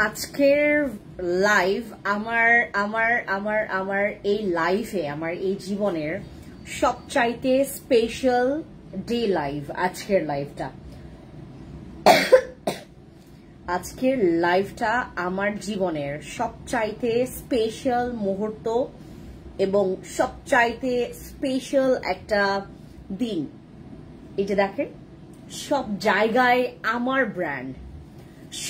আজকের লাইভ আমার আমার আমার আমার এই লাইফে আমার এই জীবনের সবচাইতে স্পেশাল ডে লাইভ আজকের লাইভটা। আজকের লাইভটা আমার জীবনের সবচাইতে স্পেশাল মুহূর্ত এবং সবচাইতে স্পেশাল একটা দিন। এই যে দেখেন, সব জায়গায় আমার ব্র্যান্ড,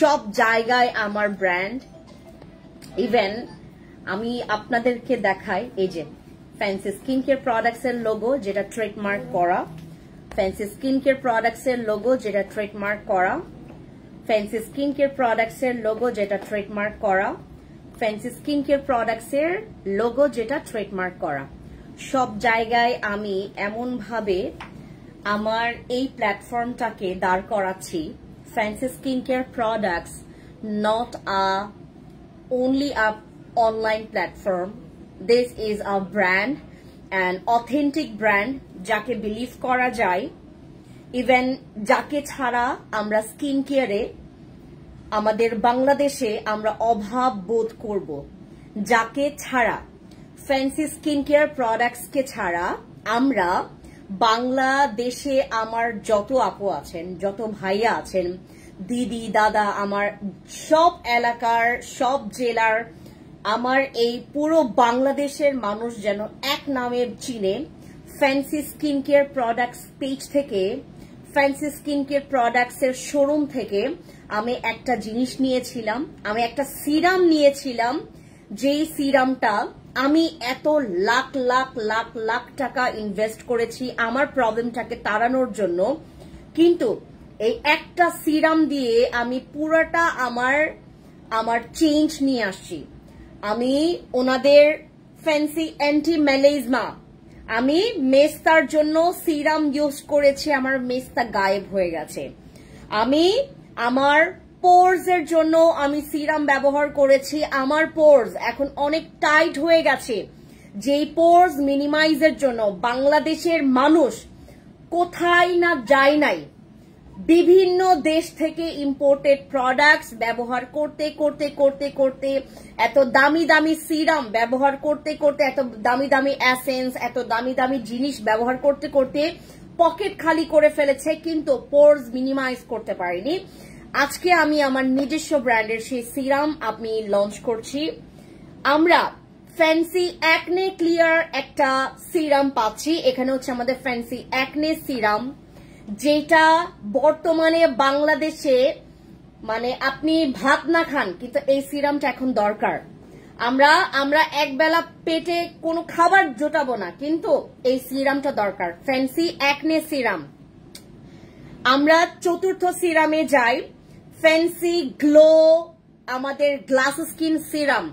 সব জায়গায় আমার ব্র্যান্ড। ইভেন আমি আপনাদেরকে দেখাই, এই যে ফ্যান্সি স্কিন কেয়ার প্রোডাক্টস এর লোগো যেটা ট্রেডমার্ক করা, ফ্যান্সি স্কিন কেয়ার প্রোডাক্টস এর লোগো যেটা ট্রেডমার্ক করা, ফ্যান্সি স্কিন কেয়ার প্রোডাক্টস এর লোগো যেটা ট্রেডমার্ক করা, ফ্যান্সি স্কিন কেয়ার প্রোডাক্টস এর লোগো যেটা ট্রেডমার্ক করা। সব জায়গায় আমি এমন ভাবে আমার এই প্ল্যাটফর্মটাকে দাঁড় করাচ্ছি। Fancy skincare products, not only a online platform. This is a brand, an authentic brand, যাকে বিলিভ করা যায়। ইভেন যাকে ছাড়া আমরা স্কিন কেয়ারে আমাদের বাংলাদেশে আমরা অভাব বোধ করব, যাকে ছাড়া ফ্যান্সি স্কিন কেয়ার প্রোডাক্টসকে ছাড়া আমরা বাংলাদেশে আমার যত আপু আছেন, যত ভাইয়া আছেন, দিদি দাদা, আমার সব এলাকার সব জেলার, আমার এই পুরো বাংলাদেশের মানুষ যেন এক নামে চিনে। Fancy skin care products page থেকে, ফ্যান্সি স্কিন কেয়ার প্রোডাক্টস এর শোরুম থেকে আমি একটা জিনিস নিয়েছিলাম, আমি একটা সিরাম নিয়েছিলাম, যেই সিরামটা আমি এত লাখ লাখ লাখ লাখ টাকা ইনভেস্ট করেছি আমার প্রবলেমটাকে তাড়ানোর জন্য, কিন্তু এই একটা সিরাম দিয়ে আমি পুরোটা আমার চেঞ্জ নিয়ে আসছি। আমি ওনাদের ফ্যান্সি অ্যান্টি ম্যালেজমা, আমি মেস্তার জন্য সিরাম ইউজ করেছি, আমার মেস্তা গায়েব হয়ে গেছে। আমি আমার পোরস এর জন্য আমি সিরাম ব্যবহার করেছি, আমার পোরস এখন অনেক টাইট হয়ে গেছে। যেই পোরস মিনিমাইজের জন্য বাংলাদেশের মানুষ কোথায় না যায় নাই, বিভিন্ন দেশ থেকে ইম্পোর্টেড প্রোডাক্টস ব্যবহার করতে করতে করতে করতে, এত দামি দামি সিরাম ব্যবহার করতে করতে, এত দামি দামি এসেন্স, এত দামি দামি জিনিস ব্যবহার করতে করতে পকেট খালি করে ফেলেছে, কিন্তু পোরস মিনিমাইজ করতে পারেনি। আজকে আমি আমার নিজস্ব ব্র্যান্ডের সেই সিরাম আমি লঞ্চ করছি। আমরা ফ্যান্সি অ্যাকনে ক্লিয়ার একটা সিরাম পাচ্ছি। এখানে হচ্ছে আমাদের ফ্যান্সি অ্যাকনে সিরাম, যেটা বর্তমানে বাংলাদেশে মানে আপনি ভাত না খান, কিন্তু এই সিরামটা এখন দরকার। আমরা একবেলা পেটে কোনো খাবার জোটাবো না, কিন্তু এই সিরামটা দরকার, ফ্যান্সি অ্যাকনে সিরাম। আমরা চতুর্থ সিরামে যাই, ফ্যান্সি গ্লো আমাদের glass skin serum.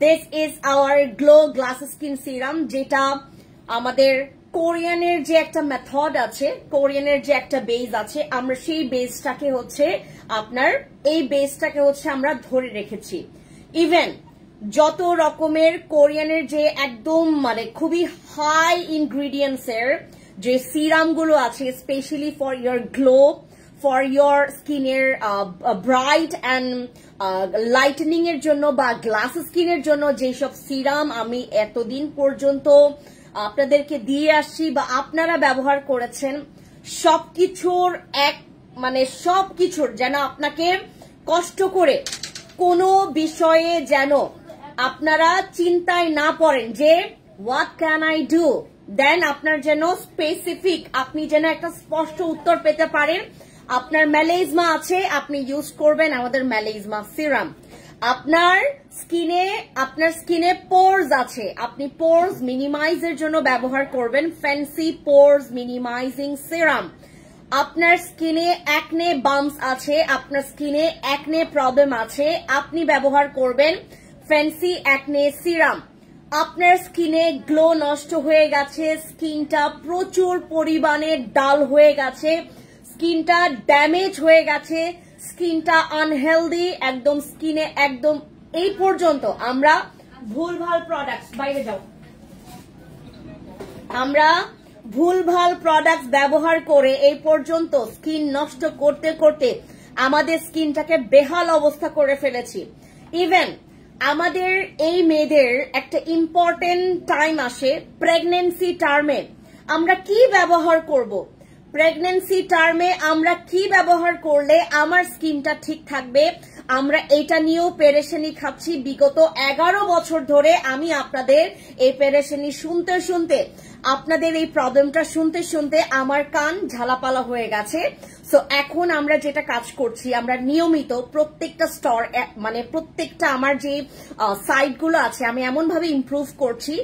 This is hour glow glass skin serum, যেটা আমাদের কোরিয়ানের যে একটা মেথড আছে, কোরিয়ানের যে একটা বেস আছে, আমরা সেই বেসটাকে হচ্ছে আমরা ধরে রেখেছি। ইভেন যত রকমের কোরিয়ানের যে একদম মানে খুবই হাই ইনগ্রিডিয়েন্টস এর যে সিরাম গুলো আছে, specially for your glow, for your স্কিনের ব্রাইট অ্যান্ড লাইটেনিং এর জন্য বা গ্লাস স্কিনের জন্য যেসব সিরাম আমি এতদিন পর্যন্ত আপনাদেরকে দিয়ে আসছি বা আপনারা ব্যবহার করেছেন, সবকিছুর সবকিছুর যেন আপনাকে কষ্ট করে কোনো বিষয়ে যেন আপনারা চিন্তায় না পড়েন যে হোয়াট ক্যান আই ডু, দেন আপনার যেন স্পেসিফিক, আপনি যেন একটা স্পষ্ট উত্তর পেতে পারেন। আপনার ম্যালেজমা আছে, আপনি ইউজ করবেন আমাদের ম্যালেজমা সিরাম। আপনার স্কিনে পোরস আছে, আপনি পোরস মিনিমাইজের জন্য ব্যবহার করবেন ফ্যান্সি পোরস মিনিমাইজিং সিরাম। আপনার স্কিনে অ্যাকনে বাম্পস আছে, আপনার স্কিনে অ্যাকনে প্রবলেম আছে, আপনি ব্যবহার করবেন ফ্যান্সি অ্যাকনে সিরাম। আপনার স্কিনে গ্লো নষ্ট হয়ে গেছে, স্কিনটা প্রচুর পরিমাণে ডাল হয়ে গেছে, স্কিনটা ড্যামেজ হয়ে গেছে, স্কিনটা আনহেলদি, একদম স্কিনে একদম এই পর্যন্ত আমরা ভুলভাল প্রোডাক্টস, বাইরে যাও, আমরা ভুলভাল প্রোডাক্টস ব্যবহার করে এই পর্যন্ত স্কিন নষ্ট করতে করতে আমাদের স্কিনটাকে বেহাল অবস্থা করে ফেলেছি। ইভেন আমাদের এই মেয়েদের একটা ইম্পর্টেন্ট টাইম আসে প্রেগনেন্সি টার্মে, আমরা কি ব্যবহার করব, প্রেগনেন্সি টার্মে আমরা কি ব্যবহার করলে আমার স্কিনটা ঠিক থাকবে, আমরা এটা নিয়েও পেরেশানি খাচ্ছি। বিগত 11 বছর ধরে আমি আপনাদের এই পেরেশানি শুনতে শুনতে, আপনাদের এই প্রবলেমটা শুনতে শুনতে আমার কান ঝালাপালা হয়ে গেছে। সো এখন আমরা যেটা কাজ করছি, আমরা নিয়মিত প্রত্যেকটা স্টোর মানে প্রত্যেকটা আমার যে সাইটগুলো আছে আমি এমন ভাবে ইমপ্রুভ করছি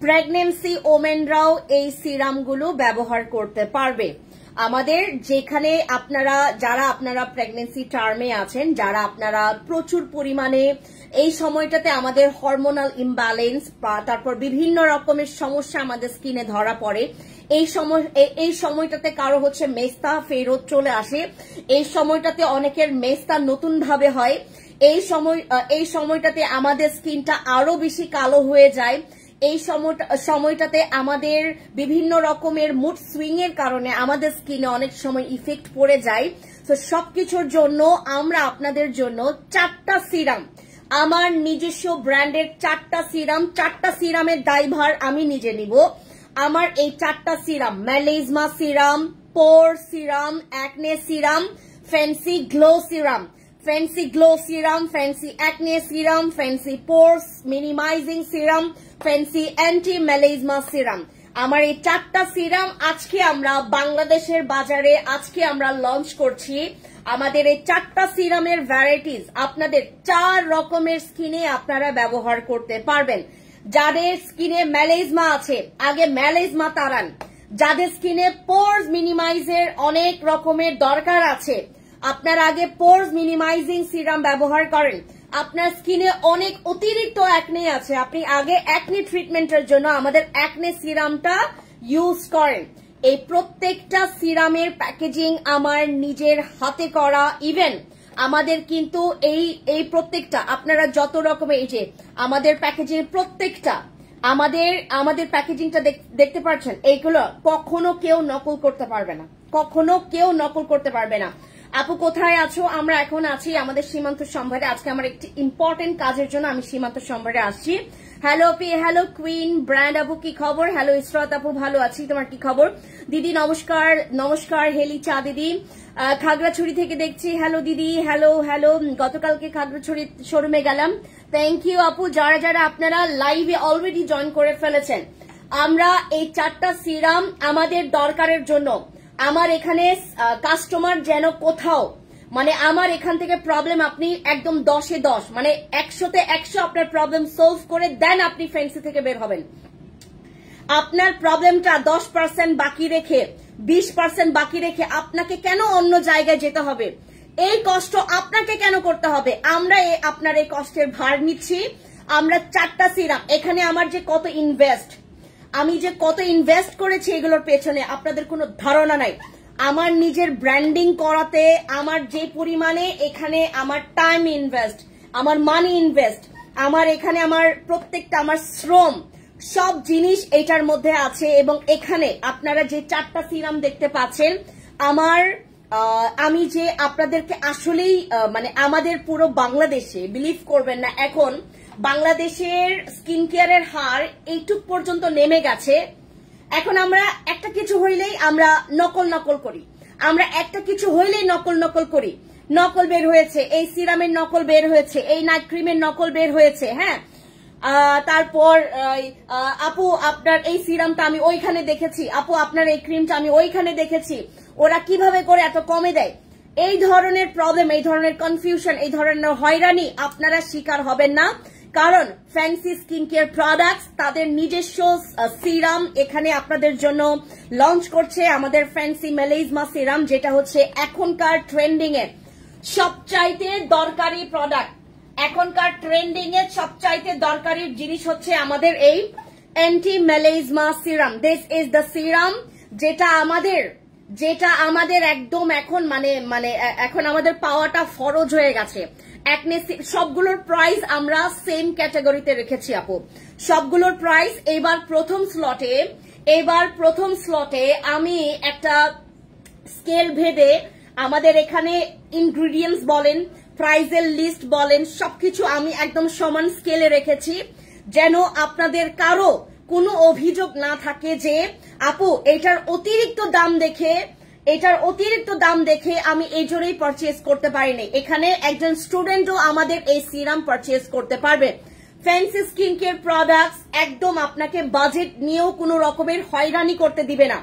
প্রেগনেন্সি ওমেনরাও এই সিরামগুলো ব্যবহার করতে পারবে। আমাদের যেখানে যারা আপনারা প্রেগনেন্সি টার্মে আছেন, যারা আপনারা প্রচুর পরিমাণে এই সময়টাতে আমাদের হরমোনাল ইমব্যালেন্স, তারপর বিভিন্ন রকমের সমস্যা আমাদের স্কিনে ধরা পড়ে, এই সময়টাতে কারো হচ্ছে মেস্তা ফেরত চলে আসে, এই সময়টাতে অনেকের মেস্তা নতুন ভাবে হয়, এই সময়টাতে আমাদের স্কিনটা আরো বেশি কালো হয়ে যায়, এই সময়টাতে আমাদের বিভিন্ন রকমের মুড সুইং এর কারণে আমাদের স্কিনে অনেক সময় ইফেক্ট পড়ে যায়। তো সবকিছুর জন্য আমরা আপনাদের জন্য 4টা সিরাম, আমার নিজস্ব ব্র্যান্ডের 4টা সিরামের দায়ভার আমি নিজে নিব। আমার এই 4টা serum, melasma serum, pore serum, acne serum, fancy glow serum, fancy acne serum, fancy pores minimizing serum, fancy anti melasma serum. আমার এই 4টা সিরাম আজকে আমরা বাংলাদেশের বাজারে আমরা লঞ্চ করছি। আমাদের এই 4টা সিরামের ভ্যারাইটিস আপনাদের 4 রকমের স্কিনে আপনারা ব্যবহার করতে পারবেন। যাদের স্কিনে মেলাজমা আছে আগে মেলাজমা তাড়ান, যাদের স্কিনে পোর্স মিনিমাইজের অনেক রকমের দরকার আছে আপনার আগে পোর্স মিনিমাইজিং সিরাম ব্যবহার করেন। আপনার স্কিনে অনেক অতিরিক্ত অ্যাকনে আছে, আপনি আগে অ্যাকনে ট্রিটমেন্টের জন্য আমাদের অ্যাকনে সিরামটা ইউজ করেন। এই প্রত্যেকটা সিরামের প্যাকেজিং আমার নিজের হাতে করা। ইভেন আমাদের কিন্তু এই প্রত্যেকটা আপনারা যত রকমের এই যে আমাদের প্যাকেজিং প্রত্যেকটা আমাদের প্যাকেজিংটা দেখতে পাচ্ছেন, এইগুলো কখনো কেউ নকল করতে পারবে না, কখনো কেউ নকল করতে পারবে না। আপু কোথায় আছো? আমরা এখন আছি আমাদের সীমান্ত সম্ভারে। আজকে আমার একটি ইম্পর্টেন্ট কাজের জন্য আমি সীমান্ত সম্ভারে আসছি। Hello P, hello queen brand আপু, কি খবর? হ্যালো ইসরাত আপু, ভালো আছি, তোমার কি খবর? দিদি নমস্কার, নমস্কার হেলি চা দিদি, খাগড়াছড়ি থেকে দেখছি। হ্যালো দিদি, হ্যালো হ্যালো, গতকালকে খাগড়াছড়ি শোরুমে গেলাম। থ্যাংক ইউ আপু, যারা আপনারা লাইভে অলরেডি জয়েন করে ফেলেছেন। আমরা এই 4টা সিরাম আমাদের দরকারের জন্য, আমার এখানে কাস্টমার যেন কোথাও মানে আমার এখান থেকে প্রবলেম আপনি একদম 10-এ 10 মানে 100-তে 100 আপনার প্রবলেম সলভ করে দেন আপনি ফ্যান্সি থেকে বের হবেন। আপনার প্রবলেমটা 10% বাকি রেখে 20% বাকি রেখে আপনাকে কেন অন্য জায়গায় যেতে হবে? এই কষ্ট আপনাকে কেন করতে হবে? আমরা আপনার এই কষ্টের ভার নিচ্ছি। আমরা 4টা সিরাম, এখানে আমার যে আমি যে কত ইনভেস্ট করেছি এগুলোর পেছনে আপনাদের কোনো ধারণা নাই। আমার নিজের ব্র্যান্ডিং করাতে আমার যে পরিমাণে এখানে আমার টাইম ইনভেস্ট, আমার মানি ইনভেস্ট, আমার এখানে আমার প্রত্যেকটা আমার শ্রম সব জিনিস এটার মধ্যে আছে। এবং এখানে আপনারা যে 4টা সিরাম দেখতে পাচ্ছেন, আমি যে আপনাদেরকে আসলেই মানে আমাদের পুরো বাংলাদেশে বিলিভ করবেন না, এখন বাংলাদেশের স্কিন কেয়ারের হার এইটুক পর্যন্ত নেমে গেছে। এখন আমরা একটা কিছু হইলেই আমরা নকল করি, আমরা একটা কিছু হইলেই নকল করি। নকল বের হয়েছে, এই সিরামের নকল বের হয়েছে, এই নাইট ক্রিমের নকল বের হয়েছে, হ্যাঁ। তারপর আপু আপনার এই সিরামটা আমি ওইখানে দেখেছি, আপু আপনার এই ক্রিমটা আমি ওইখানে দেখেছি, ওরা কিভাবে করে এত কমে দেয়। এই ধরনের প্রবলেম, এই ধরনের কনফিউশন, এই ধরনের হয়রানি আপনারা শিকার হবেন না। কারণ ফ্যান্সি স্কিন কেয়ার প্রোডাক্টস তাদের নিজস্ব সিরাম এখানে আপনাদের জন্য লঞ্চ করছে। আমাদের ফ্যান্সি মেলাজমা সিরাম, যেটা হচ্ছে এখনকার ট্রেন্ডিং এর সবচাইতে দরকারি প্রোডাক্ট। এখনকার ট্রেন্ডিং এর সবচাইতে দরকারি জিনিস হচ্ছে আমাদের এই anti melasma serum. This is the serum যেটা আমাদের একদম এখন মানে এখন আমাদের পাওয়াটা ফরজ হয়ে গেছে। সবগুলোর প্রাইস আমরা সেম ক্যাটাগরিতে রেখেছি আপু, সবগুলোর প্রাইস। এবার প্রথম স্লটে আমি একটা স্কেল ভেবে আমাদের এখানে ইনগ্রিডিয়েন্টস বলেন, প্রাইজের লিস্ট বলেন, সবকিছু আমি একদম সমান স্কেলে রেখেছি, যেন আপনাদের কারো কোনো অভিযোগ না থাকে যে আপু এটার অতিরিক্ত দাম দেখে আমি এই জন্যই পারচেজ করতে পারিনি। এখানে একজন স্টুডেন্টও আমাদের এই সিরাম পারচেজ করতে পারবে। ফ্যান্সি স্কিন কেয়ার প্রোডাক্টস একদম আপনাকে বাজেট নিয়েও কোনো রকমের হয়রানি করতে দিবে না।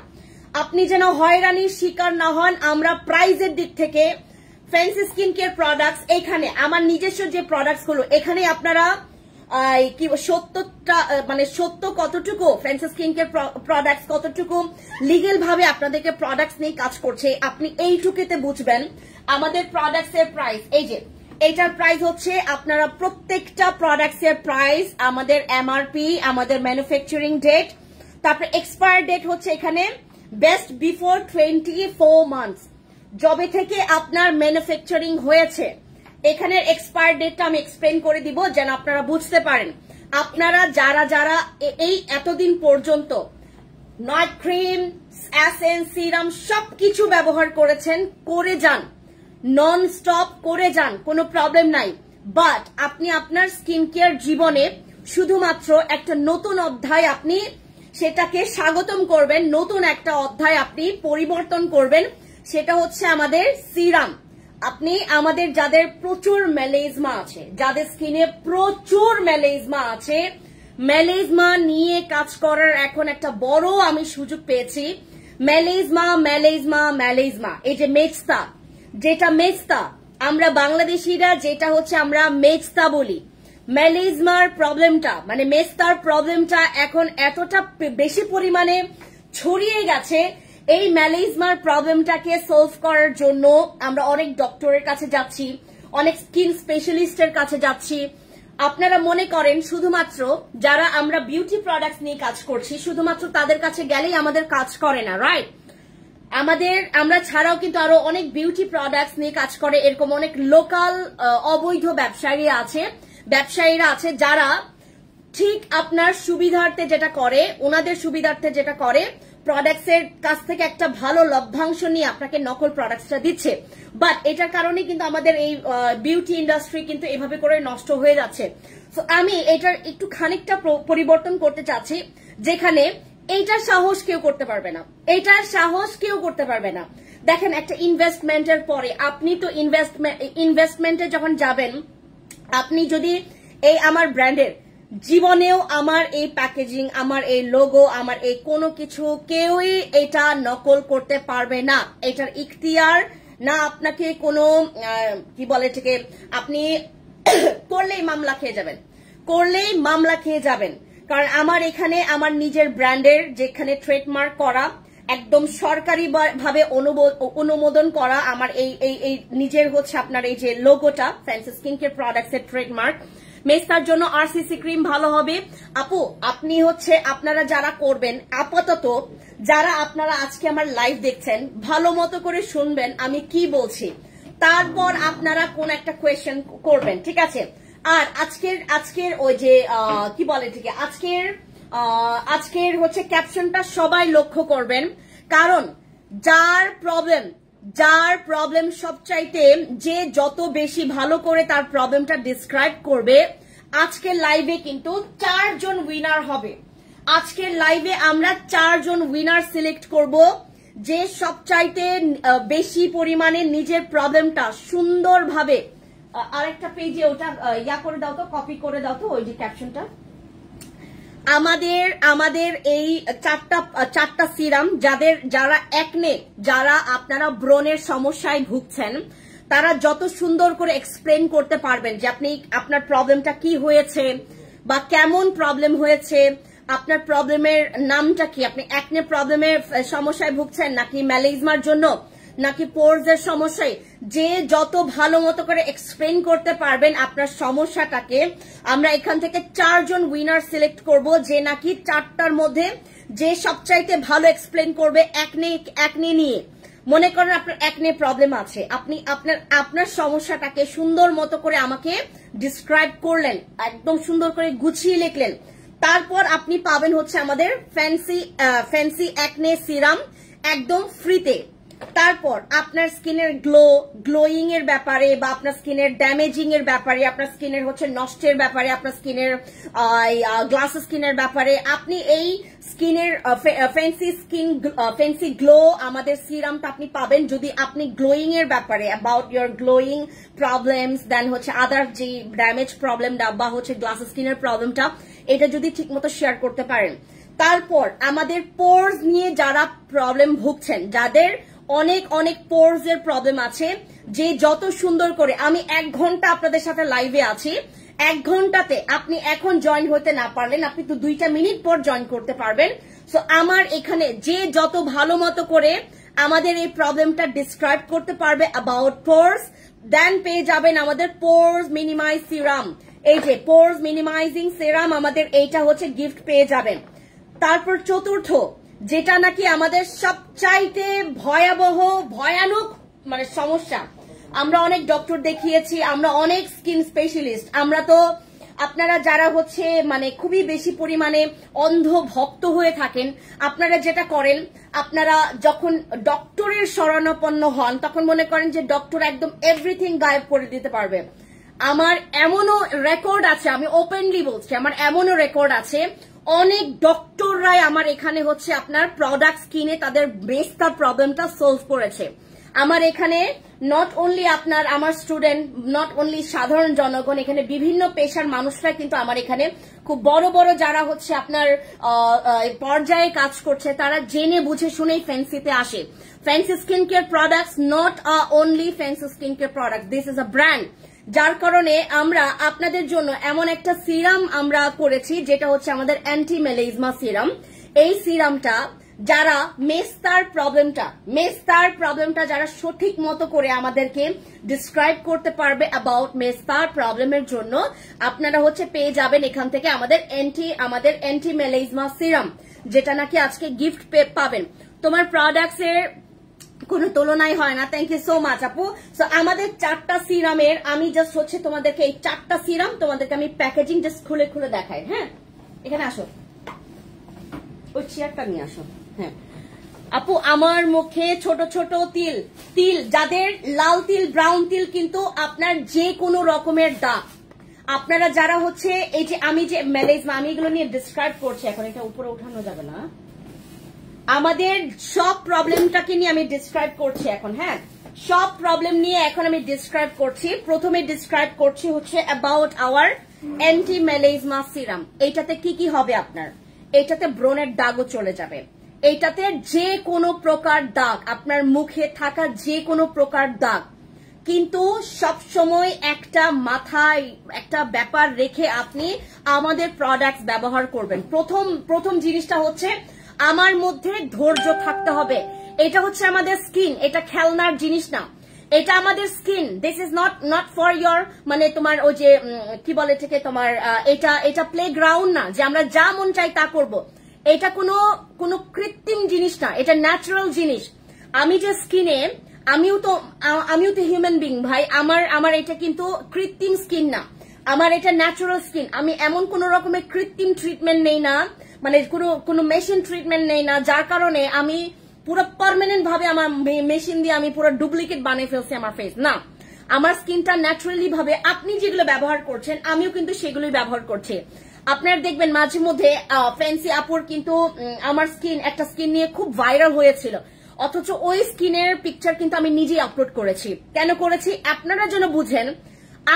আপনি যেন হয়রানির শিকার না হন। আমরা প্রাইজের দিক থেকে ফ্যান্সি স্কিন কেয়ার প্রোডাক্টস, এখানে আমার নিজস্ব যে প্রোডাক্টস গুলো, এখানে আপনারা কি সত্য কতটুকু ফ্যান্সি স্কিন কেয়ার প্রোডাক্টস কতটুকু লিগেল ভাবে আপনাদেরকে প্রোডাক্টস নিয়ে কাজ করছে, আপনি এইটুকুতে বুঝবেন। আমাদের প্রোডাক্টস এর প্রাইস, এই যে এটার প্রাইস হচ্ছে, আপনারা প্রত্যেকটা প্রোডাক্টস এর প্রাইস, আমাদের এমআরপি, আমাদের ম্যানুফ্যাকচারিং ডেট, তারপরে এক্সপায়ার ডেট হচ্ছে এখানে বেস্ট বিফোর 24 মান্থস, যবে থেকে আপনার ম্যানুফ্যাকচারিং হয়েছে। এখানের এক্সপায়ার ডেটটা আমি এক্সপ্লেন করে দিব যেন আপনারা বুঝতে পারেন। আপনারা যারা এই এতদিন পর্যন্ত নাইট ক্রিম, এসেন্স, সিরাম সবকিছু ব্যবহার করেছেন, করে যান, নন স্টপ করে যান, কোনো প্রবলেম নাই। বাট আপনি আপনার স্কিন কেয়ার জীবনে শুধুমাত্র একটা নতুন অধ্যায় আপনি সেটাকে স্বাগতম করবেন, নতুন একটা অধ্যায় আপনি পরিবর্তন করবেন, সেটা হচ্ছে আমাদের সিরাম। আপনি আমাদের যাদের প্রচুর মেলেজমা আছে, যাদের স্কিনে প্রচুর মেলেজমা আছে, মেলেজমা নিয়ে কাজ করার এখন একটা বড় আমি সুযোগ পেয়েছি। মেলেজমা এই যে মেজতা আমরা বাংলাদেশিরা যেটা হচ্ছে আমরা মেজতা বলি। মেলেজমার প্রবলেমটা মানে মেজতার প্রবলেমটা এখন এতটা বেশি পরিমাণে ছড়িয়ে গেছে। এই মেলেজমার প্রবলেমটাকে সলভ করার জন্য আমরা অনেক ডক্টরের কাছে যাচ্ছি, অনেক স্কিন স্পেশালিস্টের কাছে যাচ্ছি। আপনারা মনে করেন শুধুমাত্র যারা আমরা বিউটি প্রোডাক্টস নিয়ে কাজ করছি, শুধুমাত্র তাদের কাছে গেলেই আমাদের কাজ করে না, রাইট? আমরা ছাড়াও কিন্তু আরো অনেক বিউটি প্রোডাক্টস নিয়ে কাজ করে এরকম অনেক লোকাল অবৈধ ব্যবসায়ীরা আছে যারা ঠিক আপনার সুবিধার্থে যেটা করে, ওনাদের সুবিধার্থে যেটা করে, প্রোডাক্টস এর কাছ থেকে একটা ভালো লভ্যাংশ নিয়ে আপনাকে নকল প্রোডাক্টসটা দিচ্ছে। বাট এটার কারণে কিন্তু আমাদের এই বিউটি ইন্ডাস্ট্রি কিন্তু এভাবে করে নষ্ট হয়ে যাচ্ছে। সো আমি এটার একটু খানিকটা পরিবর্তন করতে চাচ্ছি, যেখানে এইটার সাহস কেউ করতে পারবে না। দেখেন, একটা ইনভেস্টমেন্টের পরে আপনি তো ইনভেস্টমেন্টে যখন যাবেন, আপনি যদি এই আমার ব্র্যান্ডের জীবনেও আমার এই প্যাকেজিং, আমার এই লোগো, আমার এই কোনো কিছু কেউই এটা নকল করতে পারবে না। এটার ইখতিয়ার না আপনাকে কোনো কি বলে এটাকে, আপনি করলেই মামলা খেয়ে যাবেন। কারণ আমার এখানে আমার নিজের ব্র্যান্ডের যেখানে ট্রেডমার্ক করা, একদম সরকারি ভাবে অনুমোদন করা আমার এই নিজের হচ্ছে আপনার এই যে লোগোটা, ফ্যান্সি স্কিন কেয়ার প্রোডাক্টস এর ট্রেডমার্ক। মেস্তার জন্য আরসিসি ক্রিম ভালো হবে। আপু আপনি হচ্ছে আপনারা যারা করবেন, আপাতত যারা আপনারা আজকে আমার লাইভ দেখছেন, ভালো মতো করে শুনবেন আমি কি বলছি, তারপর আপনারা কোন একটা কোয়েশ্চেন করবেন, ঠিক আছে? আর আজকের ওই যে কি বলে ঠিক আজকের হচ্ছে ক্যাপশনটা সবাই লক্ষ্য করবেন, কারণ যার প্রবলেম সবচাইতে যে যত বেশি ভালো করে তার প্রবলেমটা ডিসক্রাইব করবে, আজকের লাইভে কিন্তু 4 জন উইনার হবে। আজকের লাইভে আমরা 4 জন উইনার সিলেক্ট করব, যে সবচাইতে বেশি পরিমাণে নিজের প্রবলেমটা সুন্দরভাবে, আরেকটা পেজে ওটা করে দাও তো, কপি করে দাও তো ওই যে ক্যাপশনটা। আমাদের এই চারটা সিরাম, যারা একনে, যারা আপনারা ব্রণের সমস্যায় ভুগছেন, তারা যত সুন্দর করে এক্সপ্লেন করতে পারবেন যে আপনার প্রবলেমটা কি হয়েছে বা কেমন প্রবলেম হয়েছে, আপনার প্রবলেমের নামটা কি, আপনি একনে প্রবলেমের সমস্যায় ভুগছেন নাকি মেলেজমার জন্য নাকি পোরস এর সমস্যায়, যে যত ভালো মতো করে এক্সপ্লেন করতে পারবেন আপনার সমস্যাটাকে, আমরা এখান থেকে 4 জন উইনার সিলেক্ট করব, যে নাকি 4টার মধ্যে যে সবচাইতে ভালো এক্সপ্লেন করবে একনে নিয়ে। মনে করেন আপনার একনে প্রবলেম আছে, আপনি আপনার সমস্যাটাকে সুন্দর মতো করে আমাকে ডিসক্রাইব করলেন, একদম সুন্দর করে গুছিয়ে লিখলেন, তারপর আপনি পাবেন হচ্ছে আমাদের ফ্যান্সি একনে সিরাম একদম ফ্রিতে। তারপর আপনার স্কিনের গ্লোয়িং এর ব্যাপারে বা আপনার স্কিনের ড্যামেজিং এর ব্যাপারে, আপনার স্কিনের হচ্ছে নষ্টের ব্যাপারে, আপনার স্কিনের গ্লাস স্কিনের ব্যাপারে আপনি এই স্কিনের ফেন্সি গ্লো আমাদের সিরামটা আপনি পাবেন যদি আপনি গ্লোয়িং এর ব্যাপারে অ্যাবাউট ইয়োর গ্লোয়িং প্রবলেমস, দেন হচ্ছে আদার যে ড্যামেজ প্রবলেমটা বা হচ্ছে গ্লাস স্কিনের প্রবলেমটা এটা যদি ঠিকমতো শেয়ার করতে পারেন। তারপর আমাদের পোরস নিয়ে যারা প্রবলেম ভুগছেন, যাদের অনেক অনেক পোরস এর প্রবলেম আছে, যে যত সুন্দর করে আমি 1 ঘন্টা আপনাদের সাথে লাইভে আছি, 1 ঘন্টাতে আপনি এখন জয়েন হতে না পারলেন, আপনি তো 2টা মিনিট পর জয়েন করতে পারবেন। সো আমার এখানে যে যত ভালো মতো করে আমাদের এই প্রবলেমটা ডিসক্রাইব করতে পারবে অ্যাবাউট পোরস, দেন পেয়ে যাবেন আমাদের পোরস মিনিমাইজ সিরাম। এই যে পোরস মিনিমাইজিং সিরাম আমাদের এইটা হচ্ছে গিফট পেয়ে যাবেন। তারপর চতুর্থ, যেটা নাকি আমাদের সবচাইতে ভয়ানক মানে সমস্যা, আমরা অনেক ডক্টর দেখিয়েছি, আমরা অনেক স্কিন স্পেশালিস্ট, আমরা তো আপনারা যারা হচ্ছে মানে খুবই বেশি পরিমাণে অন্ধ ভক্ত হয়ে থাকেন, আপনারা যেটা করেন, আপনারা যখন ডক্টরের শরণাপন্ন হন তখন মনে করেন যে ডক্টর একদম এভরিথিং গায়েব করে দিতে পারবে। আমার এমনও রেকর্ড আছে, আমি ওপেনলি বলছি, আমার এমনও রেকর্ড আছে অনেক ডক্টররাই আমার এখানে হচ্ছে আপনার প্রোডাক্টস কিনে তাদের মেস্তা প্রবলেমটা সলভ করেছে। আমার এখানে নট অনলি আপনার আমার স্টুডেন্ট, নট অনলি সাধারণ জনগণ, এখানে বিভিন্ন পেশার মানুষরা কিন্তু আমার এখানে খুব বড় বড় যারা হচ্ছে আপনার পর্যায়ে কাজ করছে, তারা জেনে বুঝে শুনেই ফ্যান্সিতে আসে। Fancy skin care products not only fancy skin care product, this is a brand. যার কারণে আমরা আপনাদের জন্য এমন একটা সিরাম আমরা করেছি যেটা হচ্ছে আমাদের অ্যান্টি মেলাইজমা সিরাম। এই সিরামটা যারা মেস্তার প্রবলেমটা যারা সঠিক মতো করে আমাদেরকে ডিসক্রাইব করতে পারবে অ্যাবাউট মেস্তার প্রবলেমের জন্য, আপনারা হচ্ছে পেয়ে যাবেন এখান থেকে আমাদের অ্যান্টি মেলাইজমা সিরাম, যেটা নাকি আজকে গিফট পাবেন। তোমার প্রোডাক্টস এর কোনো তুলনাই হয় না। থ্যাংক ইউ সো মাচ আপু। সো আমাদের 4টা সিরামের আমি জাস্ট হচ্ছে তোমাদেরকে এই 4টা সিরাম তোমাদেরকে আমি প্যাকেজিং জাস্ট খুলে খুলে দেখাই। হ্যাঁ, এখানে আসো, ওই চেয়ারটা নিয়ে আসো। হ্যাঁ আপু, আমার মুখে ছোট ছোট তিল, যাদের লাল তিল, ব্রাউন তিল, কিন্তু আপনার যে কোনো রকমের দাগ, আপনারা যারা হচ্ছে এই যে আমি যে মেলাইজমা, আমি এগুলো নিয়ে ডিসক্রাইব করছি এখন, এটা উপরে উঠানো যাবে না, আমাদের সব প্রবলেমটাকে নিয়ে আমি ডিসক্রাইব করছি এখন। হ্যাঁ, সব প্রবলেম নিয়ে এখন আমি ডিসক্রাইব করছি। প্রথমে ডিসক্রাইব করছি হচ্ছে অ্যাবাউট আওয়ার অ্যান্টি মেলাইজমা সিরাম। এইটাতে কি কি হবে আপনার? এইটাতে ব্রণের দাগও চলে যাবে। এইটাতে যে কোনো প্রকার দাগ, আপনার মুখে থাকা যে কোনো প্রকার দাগ, কিন্তু সবসময় একটা মাথায় একটা ব্যাপার রেখে আপনি আমাদের প্রোডাক্ট ব্যবহার করবেন। প্রথম জিনিসটা হচ্ছে আমার মধ্যে ধৈর্য থাকতে হবে। এটা হচ্ছে আমাদের স্কিন, এটা খেলনার জিনিস না, এটা আমাদের skin. This is not for your মানে তোমার ওই যে কি বলে থেকে তোমার এটা প্লে গ্রাউন্ড না যে আমরা যা মন চাই তা করব। এটা কোনো কৃত্রিম জিনিস না, এটা ন্যাচারাল জিনিস। আমি যে স্কিনে, আমিও তো হিউম্যান বিং ভাই, আমার এটা কিন্তু কৃত্রিম স্কিন না, আমার এটা ন্যাচারাল স্কিন। আমি এমন কোন রকমের কৃত্রিম ট্রিটমেন্ট নেই না, মানে কোনো মেশিন ট্রিটমেন্ট নেই না, যার কারণে আমি পুরো পার্মানেন্ট ভাবে আমার মেশিন দিয়ে আমি পুরো ডুপ্লিকেট বানিয়ে ফেলছি আমার ফেস। না, আমার স্কিনটা ন্যাচারালি ভাবে আপনি যেগুলো ব্যবহার করছেন আমিও কিন্তু সেগুলোই ব্যবহার করছি। আপনারা দেখবেন মাঝে মধ্যে ফ্যান্সি আপুর কিন্তু আমার একটা স্কিন নিয়ে খুব ভাইরাল হয়েছিল, অথচ ওই স্কিনের পিকচার কিন্তু আমি নিজেই আপলোড করেছি। কেন করেছি? আপনারা যেন বুঝেন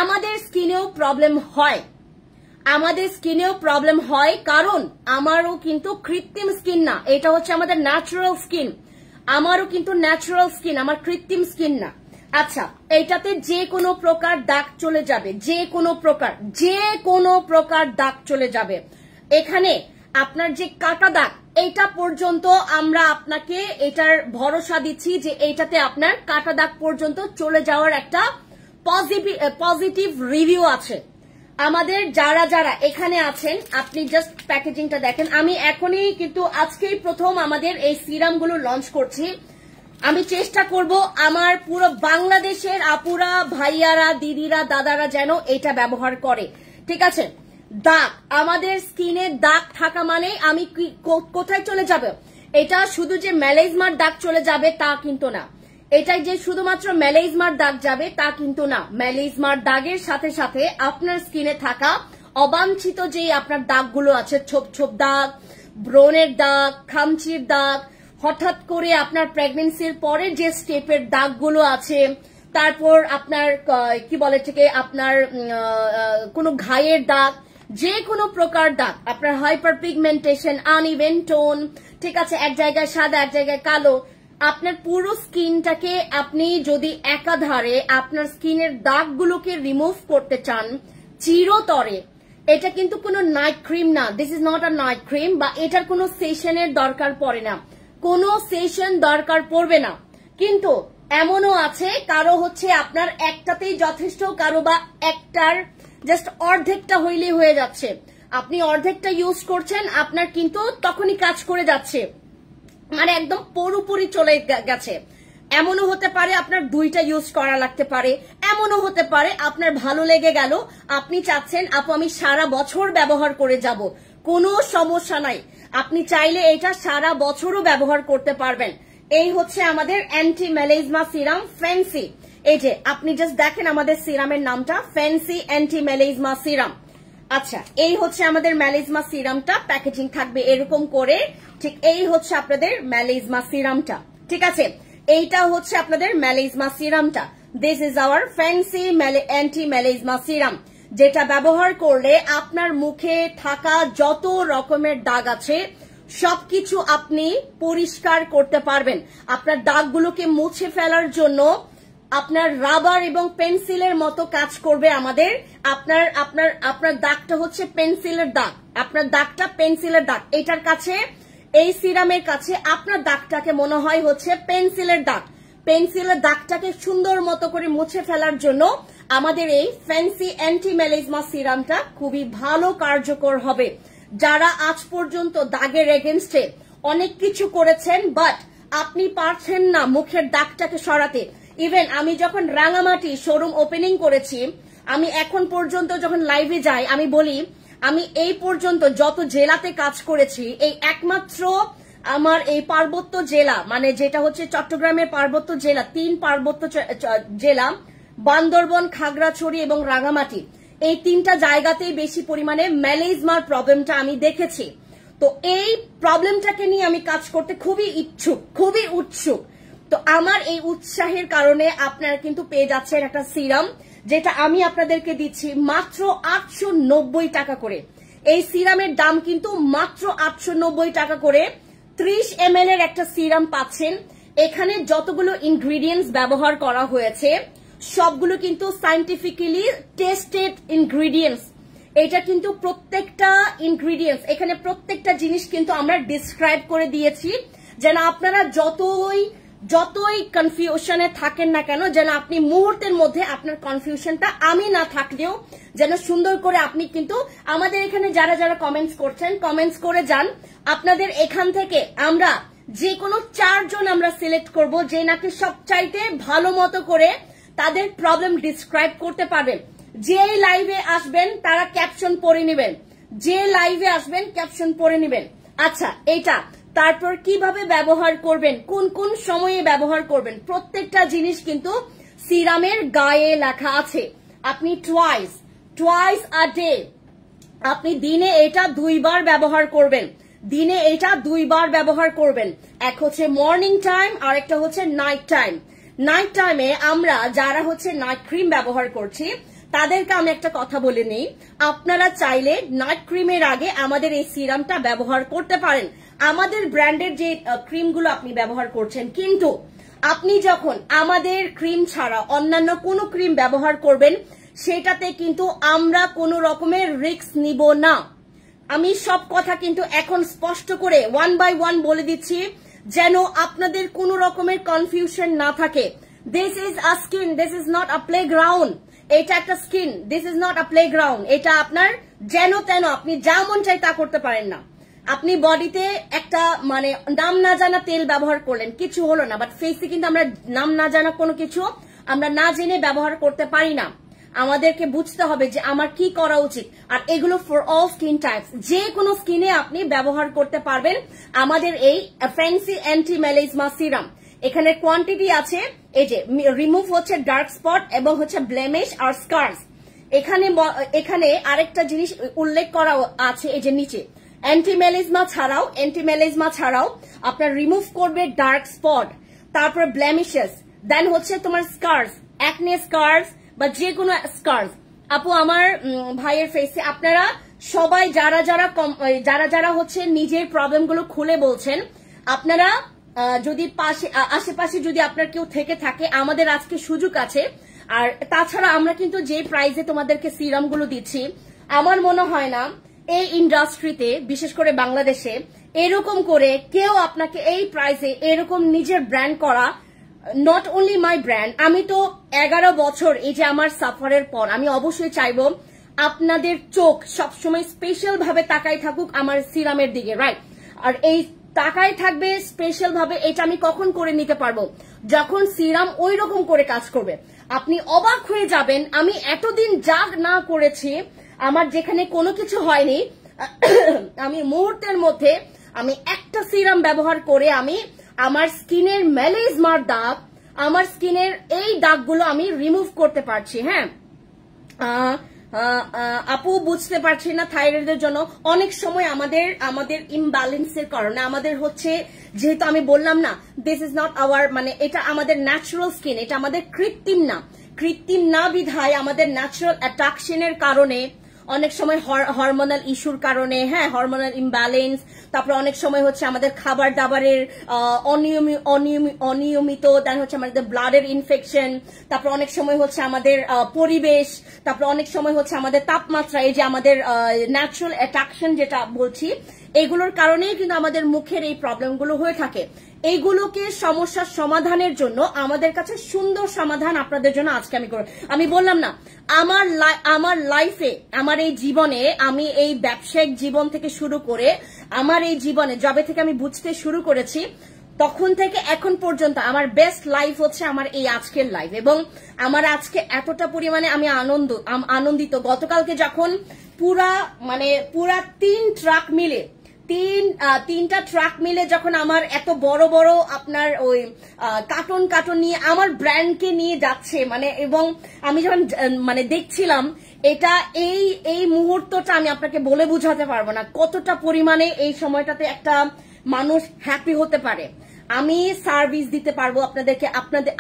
আমাদের স্কিনেও প্রবলেম হয়, কারণ আমারও কিন্তু কৃত্রিম স্কিন না, এটা হচ্ছে আমাদের ন্যাচারাল স্কিন। আমারও কিন্তু ন্যাচারাল স্কিন, আমার কৃত্রিম স্কিন না। আচ্ছা, এইটাতে যে কোনো প্রকার দাগ চলে যাবে, যে কোনো প্রকার দাগ চলে যাবে। এখানে আপনার যে কাটা দাগ, এইটা পর্যন্ত আমরা আপনাকে এটার ভরসা দিচ্ছি যে এইটাতে আপনার কাটা দাগ পর্যন্ত চলে যাওয়ার একটা পজিটিভ রিভিউ আছে। আমাদের যারা এখানে আছেন, আপনি জাস্ট প্যাকেজিংটা দেখেন। আমি এখনই কিন্তু আজকেই প্রথম আমাদের এই সিরামগুলো লঞ্চ করছি। আমি চেষ্টা করব আমার পুরো বাংলাদেশের আপুরা, ভাইয়ারা, দিদিরা, দাদারা যেন এটা ব্যবহার করে। ঠিক আছে? দাগ, আমাদের স্কিনে দাগ থাকা মানে আমি কোথায় চলে যাবে? এটা শুধু যে ম্যালেজমার দাগ চলে যাবে তা কিন্তু না, এটাই যে শুধুমাত্র ম্যালেজমার দাগ যাবে তা কিন্তু না। ম্যালেজমার দাগের সাথে সাথে আপনার স্কিনে থাকা অবাঞ্ছিত যে আপনার দাগগুলো আছে, ছোপ ছোপ দাগ, ব্রণের দাগ, খামচির দাগ, হঠাৎ করে আপনার প্রেগনেন্সির পরে যে স্টেপের দাগগুলো আছে, তারপর আপনার কি বলে থেকে আপনার কোনো ঘায়ের দাগ, যে কোনো প্রকার দাগ, আপনার হাইপার পিগমেন্টেশন, আনইভেন টোন, ঠিক আছে, এক জায়গায় সাদা এক জায়গায় কালো, আপনার পুরো স্কিনটাকে আপনি যদি একাধারে আপনার স্কিনের দাগগুলোকে রিমুভ করতে চান চিরতরে, এটা কিন্তু কোনো নাইট ক্রিম না, this is not a night cream, বা এটার কোনো সেশনের দরকার পড়ে না, কোনো সেশন দরকার পড়বে না। কিন্তু এমনও আছে কারো হচ্ছে আপনার একটাতেই যথেষ্ট, কারো বা একটার জাস্ট অর্ধেকটা হইলেই হয়ে যাচ্ছে, আপনি অর্ধেকটা ইউজ করছেন, আপনার কিন্তু তখনই কাজ করে যাচ্ছে, মানে একদম পুরোপুরি চলে গেছে। এমনও হতে পারে আপনার দুইটা ইউজ করা লাগতে পারে, এমনও হতে পারে আপনার ভালো লেগে গেল, আপনি চাচ্ছেন আপু আমি সারা বছর ব্যবহার করে যাব, কোনো সমস্যা নাই, আপনি চাইলে এটা সারা বছরও ব্যবহার করতে পারবেন। এই হচ্ছে আমাদের অ্যান্টি ম্যালেজমা সিরাম ফ্যান্সি। এই যে আপনি জাস্ট দেখেন আমাদের সিরামের নামটা ফ্যান্সি অ্যান্টি ম্যালেজমা সিরাম। আচ্ছা, এই হচ্ছে আমাদের ম্যালেজমা সিরামটা, প্যাকেজিং থাকবে এরকম করে, ঠিক এই হচ্ছে আপনাদের ম্যালেজমা সিরামটা, ঠিক আছে, এইটা হচ্ছে আপনাদের ম্যালেজমা সিরামটা। This is our fancy anti melasma serum, যেটা ব্যবহার করলে আপনার মুখে থাকা যত রকমের দাগ আছে সবকিছু আপনি পরিষ্কার করতে পারবেন। আপনার দাগগুলোকে মুছে ফেলার জন্য আপনার রাবার এবং পেন্সিলের মতো কাজ করবে আমাদের। আপনার আপনার আপনার দাগটা হচ্ছে পেন্সিলের দাগ, আপনার দাগটা পেন্সিলের দাগ, এটার কাছে এই সিরামের কাছে আপনার দাগটাকে মনে হয় হচ্ছে পেন্সিলের দাগ। পেন্সিলের দাগটাকে সুন্দর মতো করে মুছে ফেলার জন্য আমাদের এই ফ্যান্সি অ্যান্টি ম্যালেজমা সিরামটা খুবই ভালো কার্যকর হবে। যারা আজ পর্যন্ত দাগের এগেনস্টে অনেক কিছু করেছেন বাট আপনি পারছেন না মুখের দাগটাকে সরাতে, ইভেন আমি যখন রাঙামাটি শোরুম ওপেনিং করেছি, আমি এখন পর্যন্ত যখন লাইভে যাই আমি বলি আমি এই পর্যন্ত যত জেলাতে কাজ করেছি, এই একমাত্র আমার এই পার্বত্য জেলা, মানে যেটা হচ্ছে চট্টগ্রামের পার্বত্য জেলা, 3 পার্বত্য জেলা বান্দরবন, খাগড়াছড়ি এবং রাঙামাটি, এই 3টা জায়গাতেই বেশি পরিমাণে ম্যালেজমার প্রবলেমটা আমি দেখেছি। তো এই প্রবলেমটাকে নিয়ে আমি কাজ করতে খুবই ইচ্ছুক, খুবই উৎসুক। তো আমার এই উৎসাহের কারণে আপনারা কিন্তু পেয়ে যাচ্ছেন একটা সিরাম, যেটা আমি আপনাদেরকে দিচ্ছি মাত্র 890 টাকা করে। এই সিরামের দাম কিন্তু মাত্র 890 টাকা করে। 30 ml এর একটা সিরাম পাচ্ছেন। এখানে যতগুলো ইনগ্রিডিয়েন্টস ব্যবহার করা হয়েছে সবগুলো কিন্তু সায়েন্টিফিক্যালি টেস্টেড ইনগ্রিডিয়েন্টস। এটা কিন্তু প্রত্যেকটা ইনগ্রিডিয়েন্টস, এখানে প্রত্যেকটা জিনিস কিন্তু আমরা ডিসক্রাইব করে দিয়েছি, যেন আপনারা যতই কনফিউশনে থাকেন না কেন, যেন আপনি মুহূর্তের মধ্যে আপনার কনফিউশনটা আমি না থাকলেও যেন সুন্দর করে আপনি কিন্তু আমাদের এখানে যারা যারা কমেন্টস করছেন কমেন্টস করে যান। আপনাদের এখান থেকে আমরা যে কোনো 4 জন আমরা সিলেক্ট করব যে নাকি সবচাইতে ভালো মতো করে তাদের প্রবলেম ডিসক্রাইব করতে পারবেন। যে লাইভে আসবেন তারা ক্যাপশন পড়ে নেবেন, যে লাইভে আসবেন ক্যাপশন পড়ে নেবেন। আচ্ছা, এটা তারপর কিভাবে ব্যবহার করবেন, কোন কোন সময়ে ব্যবহার করবেন, প্রত্যেকটা জিনিস কিন্তু সিরামের গায়ে লেখা আছে। আপনি টুয়াইস আ ডে, আপনি দিনে এটা 2 বার ব্যবহার করবেন, দিনে এটা 2 বার ব্যবহার করবেন। এক হচ্ছে মর্নিং টাইম আর একটা হচ্ছে নাইট টাইম। নাইট টাইমে আমরা যারা হচ্ছে নাইট ক্রিম ব্যবহার করছি তাদেরকে আমি একটা কথা বলে নিই, আপনারা চাইলে নাইট ক্রিমের আগে আমাদের এই সিরামটা ব্যবহার করতে পারেন, আমাদের ব্র্যান্ডের যে ক্রিমগুলো আপনি ব্যবহার করছেন। কিন্তু আপনি যখন আমাদের ক্রিম ছাড়া অন্যান্য কোনো ক্রিম ব্যবহার করবেন সেটাতে কিন্তু আমরা কোনো রকমের রিস্ক নিব না। আমি সব কথা কিন্তু এখন স্পষ্ট করে 1 by 1 বলে দিচ্ছি যেন আপনাদের কোনো রকমের কনফিউশন না থাকে। This is a skin, this is not a playground. এটা একটা skin, this is not a playground. এটা আপনার যেন তেন আপনি যা মন চাই তা করতে পারেন না। আপনি বডিতে একটা মানে নাম না জানা তেল ব্যবহার করলেন, কিছু হলো না, বাট ফেসে কিন্তু আমরা নাম না জানা কোনো কিছু আমরা না জেনে ব্যবহার করতে পারি না। আমাদেরকে বুঝতে হবে যে আমার কি করা উচিত। আর এগুলো ফর অল স্কিন টাইপস, যে কোনো স্কিনে আপনি ব্যবহার করতে পারবেন আমাদের এই ফ্যান্সি অ্যান্টি মেলাজমা সিরাম। এখানে কোয়ান্টিটি আছে, এই যে রিমুভ হচ্ছে ডার্ক স্পট এবং হচ্ছে ব্লেমিশ আর স্কার্স। এখানে আরেকটা জিনিস উল্লেখ করা আছে, এই যে নিচে অ্যান্টি মেলাজমা ছাড়াও আপনার রিমুভ করবে ডার্ক স্পট, তারপর ব্লেমিশেস, দেন হচ্ছে তোমার স্কার্স, অ্যাকনে স্কার্স বা যে কোনো স্কার্স। আপু আমার ভাইয়ের ফেসে আপনারা সবাই যারা যারা হচ্ছে নিজের প্রবলেমগুলো খুলে বলছেন, আপনারা যদি আশেপাশে যদি আপনার কেউ থেকে থাকে, আমাদের আজকে সুযোগ আছে। আর তাছাড়া আমরা কিন্তু যে প্রাইসে তোমাদেরকে সিরাম গুলো দিচ্ছি, আমার মনে হয় না এই ইন্ডাস্ট্রিতে, বিশেষ করে বাংলাদেশে এরকম করে কেউ আপনাকে এই প্রাইসে এরকম নিজের ব্র্যান্ড করা, নট অনলি মাই ব্র্যান্ড, আমি তো 11 বছর এই যে আমার সাফারের পর আমি অবশ্যই চাইবো আপনাদের চোখ সবসময় স্পেশাল ভাবে তাকাই থাকুক আমার সিরামের দিকে, রাইট? আর এই তাকাই থাকবে স্পেশাল ভাবে, এটা আমি কখন করে নিতে পারবো? যখন সিরাম ওই রকম করে কাজ করবে। আপনি অবাক হয়ে যাবেন, আমি এতদিন যা না করেছি, আমার যেখানে কোনো কিছু হয়নি, আমি মুহূর্তের মধ্যে আমি একটা সিরাম ব্যবহার করে আমি আমার স্কিনের মেলাজমার দাগ, আমার স্কিনের এই দাগগুলো আমি রিমুভ করতে পারছি। হ্যাঁ আপু বুঝতে পারছি না, থাইরয়েডের জন্য অনেক সময় আমাদের ইমব্যালেন্সের কারণে আমাদের হচ্ছে, যেহেতু আমি বললাম না দিস ইজ নট আওয়ার, মানে এটা আমাদের ন্যাচারাল স্কিন, এটা আমাদের কৃত্রিম না বিধায় আমাদের ন্যাচারাল অ্যাট্রাকশনের কারণে, অনেক সময় হরমোনাল ইস্যুর কারণে, হ্যাঁ হরমোনাল ইমব্যালেন্স, তারপরে অনেক সময় হচ্ছে আমাদের খাবার দাবারের অনিয়মিত, দেন হচ্ছে আমাদের ব্লাডের ইনফেকশন, তারপর অনেক সময় হচ্ছে আমাদের পরিবেশ, তারপর অনেক সময় হচ্ছে আমাদের তাপমাত্রা, এই যে আমাদের ন্যাচারাল অ্যাট্রাকশন যেটা বলছি, এগুলোর কারণেই কিন্তু আমাদের মুখের এই প্রবলেমগুলো হয়ে থাকে। এইগুলোকে সমস্যার সমাধানের জন্য আমাদের কাছে সুন্দর সমাধান আপনাদের জন্য আজকে আমি বললাম না, আমার লাইফে, আমার এই জীবনে, আমি এই ব্যবসায়িক জীবন থেকে শুরু করে আমার এই জীবনে যবে থেকে আমি বুঝতে শুরু করেছি, তখন থেকে এখন পর্যন্ত আমার বেস্ট লাইফ হচ্ছে আমার এই আজকের লাইফ। এবং আমার আজকে এতটা পরিমাণে আমি আনন্দিত, গতকালকে যখন পুরা 3টা ট্রাক মিলে যখন আমার এত বড় বড় আপনার ওই কার্টন নিয়ে আমার ব্র্যান্ডকে নিয়ে যাচ্ছে, মানে, এবং আমি যখন মানে দেখছিলাম এটা, এই মুহূর্তটা আমি আপনাকে বলে বুঝাতে পারবো না কতটা পরিমাণে এই সময়টাতে একটা মানুষ হ্যাপি হতে পারে। আমি সার্ভিস দিতে পারবো আপনাদেরকে,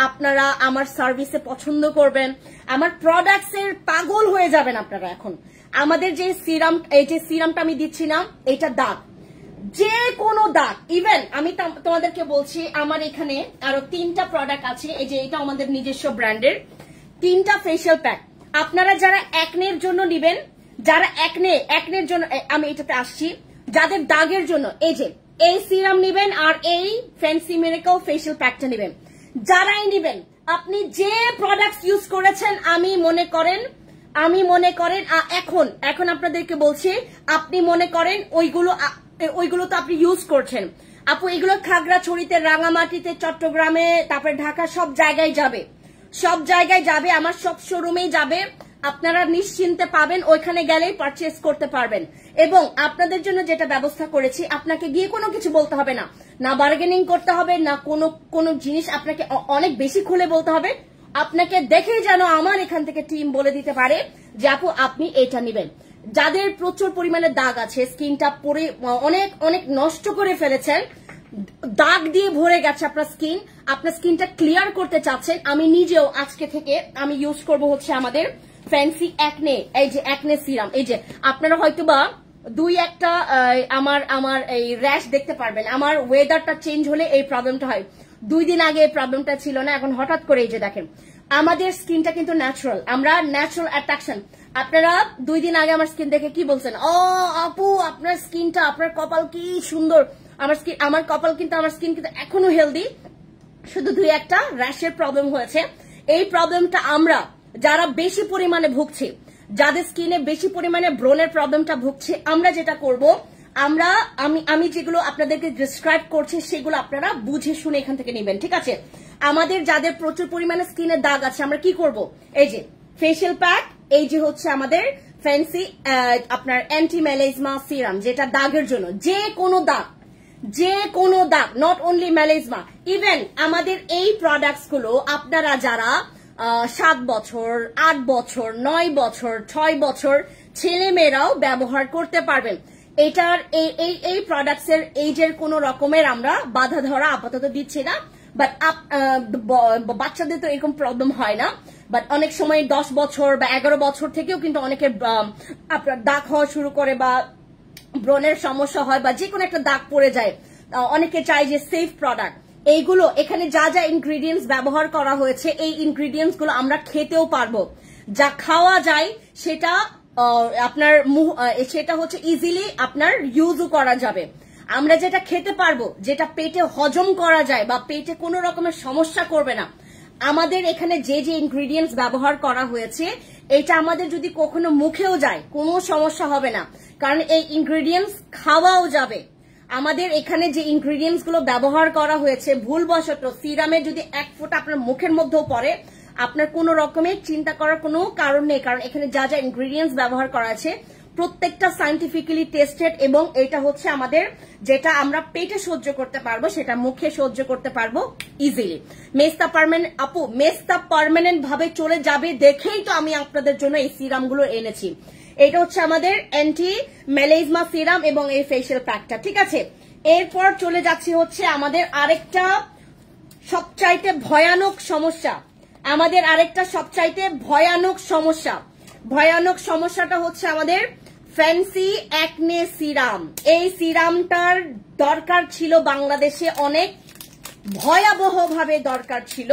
আপনারা আমার সার্ভিসে পছন্দ করবেন, আমার প্রোডাক্টস এর পাগল হয়ে যাবেন আপনারা। এখন আমাদের যে সিরাম, এই যে সিরামটা আমি দিচ্ছি না, এটা দাগ, যে কোনো দাগ, ইভেন আমি তোমাদেরকে বলছি আমার এখানে আরো 3টা প্রোডাক্ট আছে, এই যে এটা আমাদের নিজস্ব ব্র্যান্ডের 3টা ফেশিয়াল প্যাক। আপনারা যারা অ্যাকনের জন্য নিবেন, যারা অ্যাকনের জন্য, আমি এটাতে আসছি, যাদের দাগের জন্য এই যে এই সিরাম নিবেন আর এই ফ্যান্সি মিরাকল ফেশিয়াল প্যাকটা নিবেন। যারাই নিবেন, আপনি যে প্রোডাক্টস ইউজ করেছেন, আমি মনে করেন এখন আপনাদেরকে বলছি, আপনি মনে করেন ওইগুলো তো আপনি ইউজ করছেন। আপু এগুলো খাগড়াছড়িতে, রাঙামাটিতে, চট্টগ্রামে, তারপরে ঢাকা, সব জায়গায় যাবে, আমার সব শোরুমেই যাবে। আপনারা নিশ্চিন্তে পাবেন, ওইখানে গেলেই পারচেজ করতে পারবেন। এবং আপনাদের জন্য যেটা ব্যবস্থা করেছি, আপনাকে গিয়ে কোনো কিছু বলতে হবে না, না বার্গেনিং করতে হবে, না কোনো জিনিস আপনাকে অনেক বেশি খুলে বলতে হবে। আপনাকে দেখেই যেন আমার এখান থেকে টিম বলে দিতে পারে যে আপু আপনি এটা নেবেন। যাদের প্রচুর পরিমাণে দাগ আছে, স্কিনটা পরে অনেক নষ্ট করে ফেলেছেন, দাগ দিয়ে ভরে গেছে আপনার স্কিনটা ক্লিয়ার করতে চাচ্ছেন, আমি নিজেও আজকে থেকে আমি ইউজ করব হচ্ছে আমাদের ফ্যান্সি অ্যাকনে, এই যে অ্যাকনে সিরাম। এই যে আপনারা হয়তোবা একটা আমার এই র্যাশ দেখতে পারবেন। আমার ওয়েদারটা চেঞ্জ হলে এই প্রবলেমটা হয়। 2 দিন আগে এই প্রবলেমটা ছিল না, এখন হঠাৎ করে এই যে দেখেন, আমাদের স্কিনটা কিন্তু ন্যাচারাল, আমরা ন্যাচারাল অ্যাট্রাকশন। আপনারা 2 দিন আগে আমার স্কিন দেখে কি বলছেন, ও আপু আপনার স্কিনটা, আপনার কপাল কি সুন্দর। আমার কপাল কিন্তু, আমার স্কিন কিন্তু এখনো হেলদি, শুধু 2-একটা র্যাশের প্রবলেম হয়েছে। এই প্রবলেমটা আমরা যারা বেশি পরিমাণে ভুগছি, যাদের স্কিনে বেশি পরিমাণে ব্রণের প্রবলেমটা ভুগছে, আমরা যেটা করব, আমি যেগুলো আপনাদেরকে ডিসক্রাইব করছি সেগুলো আপনারা বুঝে শুনে এখান থেকে নেবেন, ঠিক আছে? আমাদের যাদের প্রচুর পরিমাণে স্কিনের দাগ আছে, আমরা কি করব, এই যে ফেশিয়াল প্যাক, এই যে হচ্ছে আমাদের ফ্যান্সি আপনার অ্যান্টি মেলাজমা সিরাম, যেটা দাগের জন্য, যে কোনো দাগ, নট অনলি মেলাজমা। ইভেন আমাদের এই প্রোডাক্টস গুলো আপনারা যারা 7 বছর, 8 বছর, 9 বছর, 6 বছর ছেলে মেয়েরাও ব্যবহার করতে পারবেন। এটার এই প্রোডাক্টস এর এইজের কোন রকমের আমরা বাধা ধরা আপাতত দিচ্ছি না, বাট বাচ্চাদের তো এরকম প্রবলেম হয় না, বাট অনেক সময় 10 বছর বা 11 বছর থেকেও কিন্তু অনেকের আপনার দাগ হওয়া শুরু করে, বা ব্রণের সমস্যা হয়, বা যে কোনো একটা দাগ পড়ে যায়। অনেকে চায় যে সেফ প্রোডাক্ট। এইগুলো এখানে যা যা ইনগ্রিডিয়েন্টস ব্যবহার করা হয়েছে, এই ইনগ্রিডিয়েন্টস গুলো আমরা খেতেও পারবো, যা খাওয়া যায় সেটা আপনার সেটা হচ্ছে ইজিলি আপনার ইউজও করা যাবে। আমরা যেটা খেতে পারবো, যেটা পেটে হজম করা যায় বা পেটে কোনো রকমের সমস্যা করবে না, আমাদের এখানে যে যে ইনগ্রিডিয়েন্টস ব্যবহার করা হয়েছে, এটা আমাদের যদি কখনো মুখেও যায় কোনো সমস্যা হবে না, কারণ এই ইনগ্রিডিয়েন্টস খাওয়াও যাবে। আমাদের এখানে যে ইনগ্রিডিয়েন্টস গুলো ব্যবহার করা হয়েছে, ভুলবশত সিরামে যদি 1 ফোঁটা আপনার মুখের মধ্যেও পড়ে, আপনার কোনো রকমের চিন্তা করার কোনো কারণ নেই, কারণ এখানে যা যা ইনগ্রিডিয়েন্টস ব্যবহার করা আছে প্রত্যেকটা সায়েন্টিফিক্যালি টেস্টেড, এবং এটা হচ্ছে আমাদের যেটা আমরা পেটে সহ্য করতে পারবো সেটা মুখে সহ্য করতে পারবো ইজিলি। মেস্তা পার্মানেন্ট আপু, মেস্তা পার্মানেন্ট ভাবে চলে যাবে দেখেই তো আমি আপনাদের জন্য এই সিরামগুলো এনেছি। এটা হচ্ছে আমাদের অ্যান্টি মেলাজমা সিরাম এবং এই ফেশিয়াল প্যাকটা, ঠিক আছে। এরপর চলে যাচ্ছে হচ্ছে আমাদের আরেকটা সবচাইতে ভয়ানক সমস্যা, ভয়ানক সমস্যাটা হচ্ছে আমাদের ফ্যান্সি অ্যাকনে সিরাম। এই সিরামটার দরকার ছিল বাংলাদেশে, অনেক ভয়াবহ ভাবে দরকার ছিল।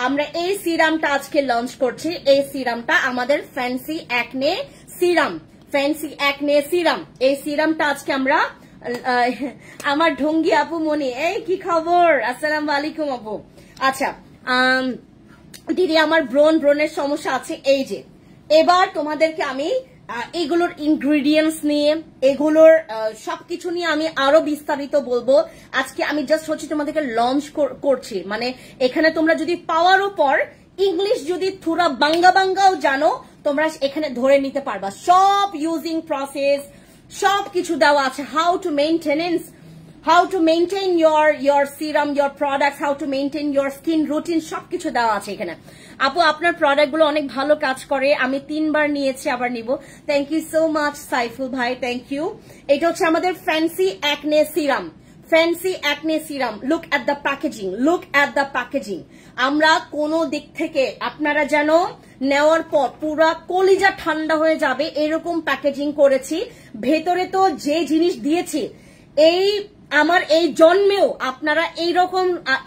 আমরা এই সিরামটা আজকে লঞ্চ করছি। এই সিরামটা আমাদের ফ্যান্সি অ্যাকনে সিরাম। এই সিরামটা আজকে আমরা, আমার ঢঙ্গি আপু মনি, এই কি খবর, আসসালামু আলাইকুম আপু। আচ্ছা দিদি, আমার ব্রণের সমস্যা আছে, এই যে এবার তোমাদেরকে আমি এগুলোর ইনগ্রিডিয়েন্টস নিয়ে, এগুলোর সবকিছু নিয়ে আমি আরো বিস্তারিত বলবো। আজকে আমি জাস্ট হচ্ছে তোমাদেরকে লঞ্চ করছি, মানে এখানে তোমরা যদি পাওয়ারও পর ইংলিশ যদি থোড়া বাঙ্গাও জানো, তোমরা এখানে ধরে নিতে পারবা। সব ইউজিং প্রসেস সবকিছু দেওয়া আছে, how to maintain your serum, your products, how to maintain your skin routine, সবকিছু দেওয়া আছে এখানে। আপু আপনার প্রোডাক্ট গুলো অনেক ভালো কাজ করে, আমি 3 বার নিয়েছি, আবার নিব। Thank you so much Saiful ভাই, থ্যাংক ইউ। এটা হচ্ছে আমাদের fancy acne serum. Look at the packaging, আমরা কোনো দিক থেকে আপনারা যেন নেওয়ার পর পুরা কলিজা ঠান্ডা হয়ে যাবে এরকম প্যাকেজিং করেছি। ভেতরে তো যে জিনিস দিয়েছি, আমার এই জন্মেও আপনারা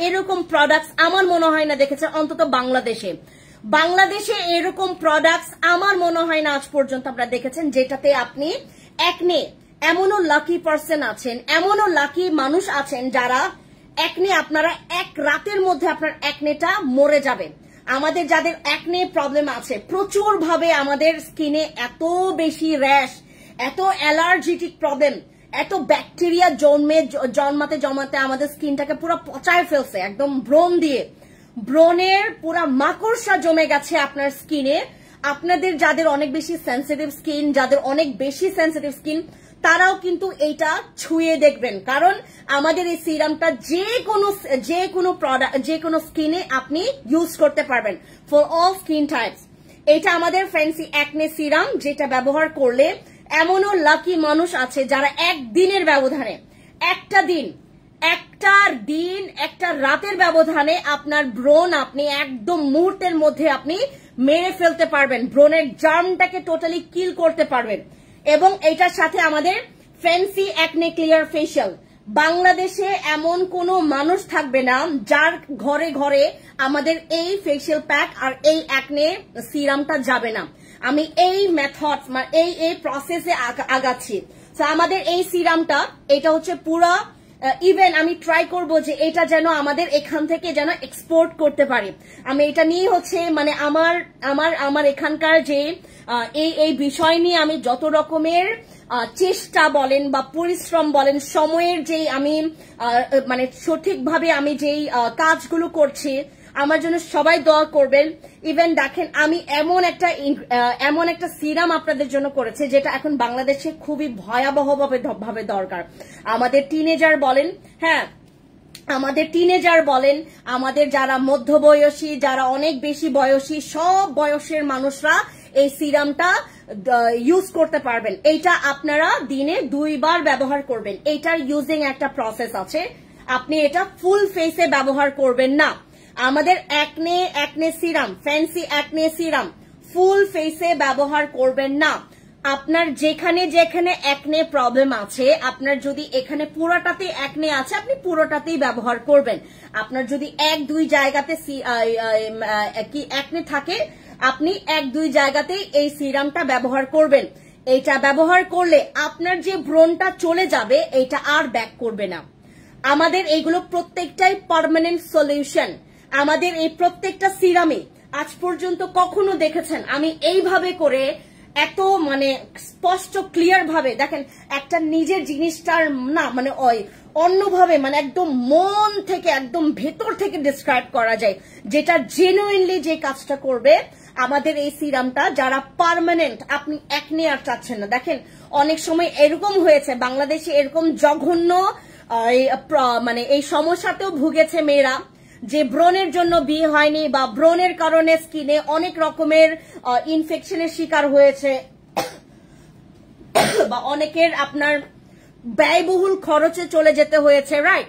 এরকম প্রোডাক্টস আমার মনে হয় না দেখেছেন, অন্তত বাংলাদেশে এরকম প্রোডাক্টস আমার মনে হয় না আজ পর্যন্ত আপনারা দেখেছেন, যেটাতে আপনি অ্যাকনে, এমনও লাকি পার্সন আছেন, এমনও লাকি মানুষ আছেন যারা অ্যাকনে, আপনারা 1 রাতের মধ্যে আপনার অ্যাকনেটা মরে যাবে। আমাদের যাদের অ্যাকনে প্রবলেম আছে, প্রচুর ভাবে আমাদের স্কিনে এত বেশি র্যাশ, এত অ্যালার্জিটিক প্রবলেম, এত ব্যাকটেরিয়া জন্মাতে আমাদের স্কিনটাকে পুরো পচায় ফেলছে, একদম ব্রণের পুরা মাকড়সা জমে গেছে আপনার স্কিনে। আপনাদের যাদের অনেক বেশি সেন্সিটিভ স্কিন, তারাও কিন্তু এইটা ছুঁয়ে দেখবেন, কারণ আমাদের এই সিরামটা যে কোনো স্কিনে আপনি ইউজ করতে পারবেন, ফর অল স্কিন টাইপস। এটা আমাদের ফ্যান্সি অ্যাকনে সিরাম, যেটা ব্যবহার করলে এমনও লাকি মানুষ আছে যারা একদিনের ব্যবধানে, একটা রাতের ব্যবধানে আপনার ব্রণ আপনি একদম মুহূর্তের মধ্যে আপনি মেরে ফেলতে পারবেন, ব্রণের জার্মটাকে টোটালি কিল করতে পারবেন। এবং এটার সাথে আমাদের ফ্যান্সি অ্যাকনে ক্লিয়ার ফেশিয়াল, বাংলাদেশে এমন কোনো মানুষ থাকবে না যার ঘরে ঘরে আমাদের এই ফেশিয়াল প্যাক আর এই অ্যাকনে সিরামটা যাবে না। আমি এই মেথড, এই প্রসেসে আগাচ্ছি। তো আমাদের এই সিরামটা, এটা হচ্ছে পুরো, ইভেন আমি ট্রাই করব যে এটা যেন আমাদের এখান থেকে যেন এক্সপোর্ট করতে পারি। আমি এটা নিয়ে হচ্ছে মানে আমার এখানকার যে এই বিষয় নিয়ে আমি যত রকমের চেষ্টা বলেন বা পরিশ্রম বলেন, সময়ের যে আমি মানে সঠিকভাবে আমি যেই কাজগুলো করছি, আমার জন্য সবাই দোয়া করবেন। ইভেন দেখেন আমি এমন একটা সিরাম আপনাদের জন্য করেছে যেটা এখন বাংলাদেশে খুবই ভয়াবহভাবে দরকার। আমাদের টিনেজার বলেন, হ্যাঁ আমাদের টিনেজার বলেন, আমাদের যারা মধ্যবয়সী, যারা অনেক বেশি বয়সী, সব বয়সের মানুষরা এই সিরামটা ইউজ করতে পারবেন। এইটা আপনারা দিনে 2 বার ব্যবহার করবেন। এইটার ইউজিং একটা প্রসেস আছে, আপনি এটা ফুল ফেসে ব্যবহার করবেন না। আমাদের acne serum, fancy acne serum full ফেসে ব্যবহার করবেন না। আপনার যেখানে যেখানে অ্যাকনে প্রবলেম আছে, আপনার যদি এখানে পুরোটাতে অ্যাকনে আছে, আপনি পুরোটাতেই ব্যবহার করবেন। আপনার যদি 1-2 জায়গাতে কি অ্যাকনে থাকে, আপনি 1-2 জায়গাতেই এই সিরামটা ব্যবহার করবেন। এইটা ব্যবহার করলে আপনার যে ব্রণটা চলে যাবে, এইটা আর ব্যাক করবে না। আমাদের এইগুলো প্রত্যেকটাই পার্মানেন্ট সলিউশন। আমাদের এই প্রত্যেকটা সিরামে আজ পর্যন্ত কখনো দেখেছেন আমি এইভাবে করে এত মানে স্পষ্ট ক্লিয়ার ভাবে দেখেন একটা নিজের জিনিসটার না মানে অন্যভাবে মানে একদম মন থেকে একদম ভেতর থেকে ডিসক্রাইব করা যায়, যেটা জেনুইনলি যে কাজটা করবে আমাদের এই সিরামটা। যারা পার্মানেন্ট আপনি অ্যাকনে আর চাচ্ছেন না, দেখেন অনেক সময় এরকম হয়েছে বাংলাদেশে, এরকম জঘন্য মানে এই সমস্যাতেও ভুগেছে মেয়েরা যে ব্রণের জন্য বিয়ে হয়নি বা ব্রণের কারণে স্কিনে অনেক রকমের ইনফেকশনের শিকার হয়েছে বা অনেকের আপনার ব্যয়বহুল খরচে চলে যেতে হয়েছে, রাইট?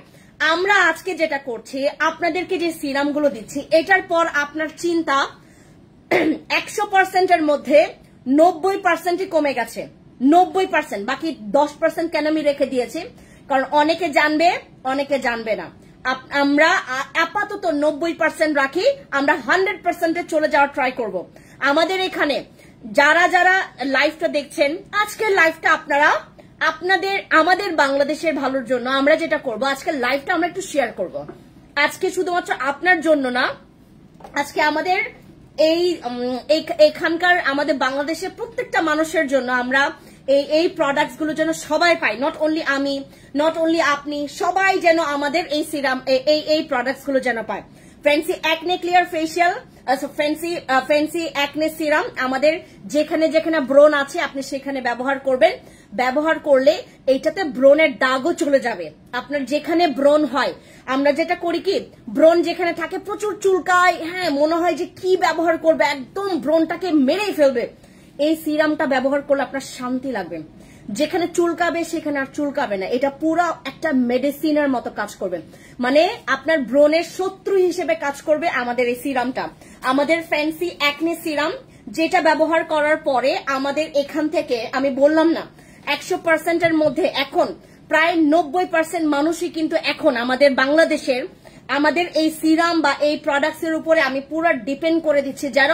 আমরা আজকে যেটা করছি, আপনাদেরকে যে সিরামগুলো দিচ্ছি, এটার পর আপনার চিন্তা 100%-এর মধ্যে 90%ই কমে গেছে। 90%, বাকি 10% কেন আমি রেখে দিয়েছি, কারণ অনেকে জানবে অনেকে জানবে না। আমরা আপাতত 90% রাখি, আমরা 100%-এ চলে যাওয়ার ট্রাই করব। আমাদের এখানে যারা যারা লাইভটা দেখছেন, আজকের লাইভটা আপনারা আমাদের বাংলাদেশের ভালোর জন্য আমরা যেটা করব, আজকের লাইভটা আমরা একটু শেয়ার করব। আজকে শুধুমাত্র আপনার জন্য না, আজকে আমাদের এখানকার আমাদের বাংলাদেশের প্রত্যেকটা মানুষের জন্য আমরা এই প্রোডাক্টস গুলো যেন সবাই পাই, নট অনলি আমি, নট অনলি আপনি, সবাই যেন আমাদের এই সিরাম এই প্রোডাক্টস গুলো যেন পায়। Fancy acne clear facial, fancy acne serum আমাদের যেখানে যেখানে ব্রণ আছে আপনি সেখানে ব্যবহার করবেন। ব্যবহার করলে এইটাতে ব্রণের দাগও চলে যাবে। আপনার যেখানে ব্রণ হয়, আমরা যেটা করি কি, ব্রণ যেখানে থাকে প্রচুর চুলকায়, হ্যাঁ মনে হয় যে কি ব্যবহার করবে, একদম ব্রণটাকে মেরেই ফেলবে। এই সিরামটা ব্যবহার করলে আপনার শান্তি লাগবে। যেখানে চুলকাবে সেখানে আর চুলকাবে না। এটা পুরো একটা মেডিসিনের মতো কাজ করবে, মানে আপনার ব্রণের শত্রু হিসেবে কাজ করবে আমাদের এই সিরামটা। আমাদের ফ্যান্সি অ্যাকনে সিরাম যেটা ব্যবহার করার পরে আমাদের এখান থেকে আমি বললাম না 100%-এর মধ্যে এখন প্রায় 90% মানুষই কিন্তু এখন আমাদের বাংলাদেশের আমাদের এই সিরাম বা এই প্রোডাক্টস এর উপরে আমি পুরো ডিপেন্ড করে দিচ্ছি, যেন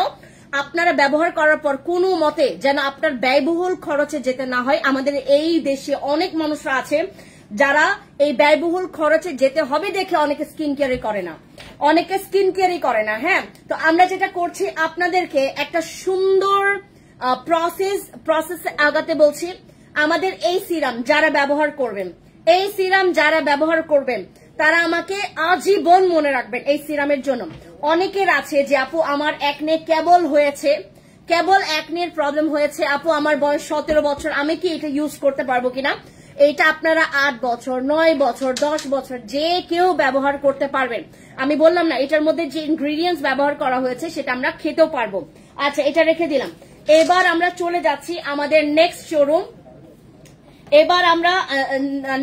আপনারা ব্যবহার করার পর কোনো মতে যেন আপনার ব্যয়বহুল খরচে যেতে না হয়। আমাদের এই দেশে অনেক মানুষরা আছে যারা এই ব্যয়বহুল খরচে যেতে হবে দেখে অনেকে স্কিন কেয়ারই করে না, হ্যাঁ। তো আমরা যেটা করছি, আপনাদেরকে একটা সুন্দর প্রসেস আগাতে বলছি। আমাদের এই সিরাম যারা ব্যবহার করবেন তারা আমাকে আজীবন মনে রাখবেন এই সিরামের জন্য। অনেকের আছে যে আপু আমার অ্যাকনে কেবল অ্যাকনের প্রবলেম হয়েছে, আপু আমার বয়স 17 বছর, আমি কি এটা ইউজ করতে পারবো কিনা? এইটা আপনারা 8 বছর, 9 বছর, 10 বছর যে কেউ ব্যবহার করতে পারবেন। আমি বললাম না এটার মধ্যে যে ইনগ্রিডিয়েন্টস ব্যবহার করা হয়েছে সেটা আমরা খেতেও পারবো। আচ্ছা, এটা রেখে দিলাম। এবার আমরা চলে যাচ্ছি আমাদের নেক্সট শোরুম। এবার আমরা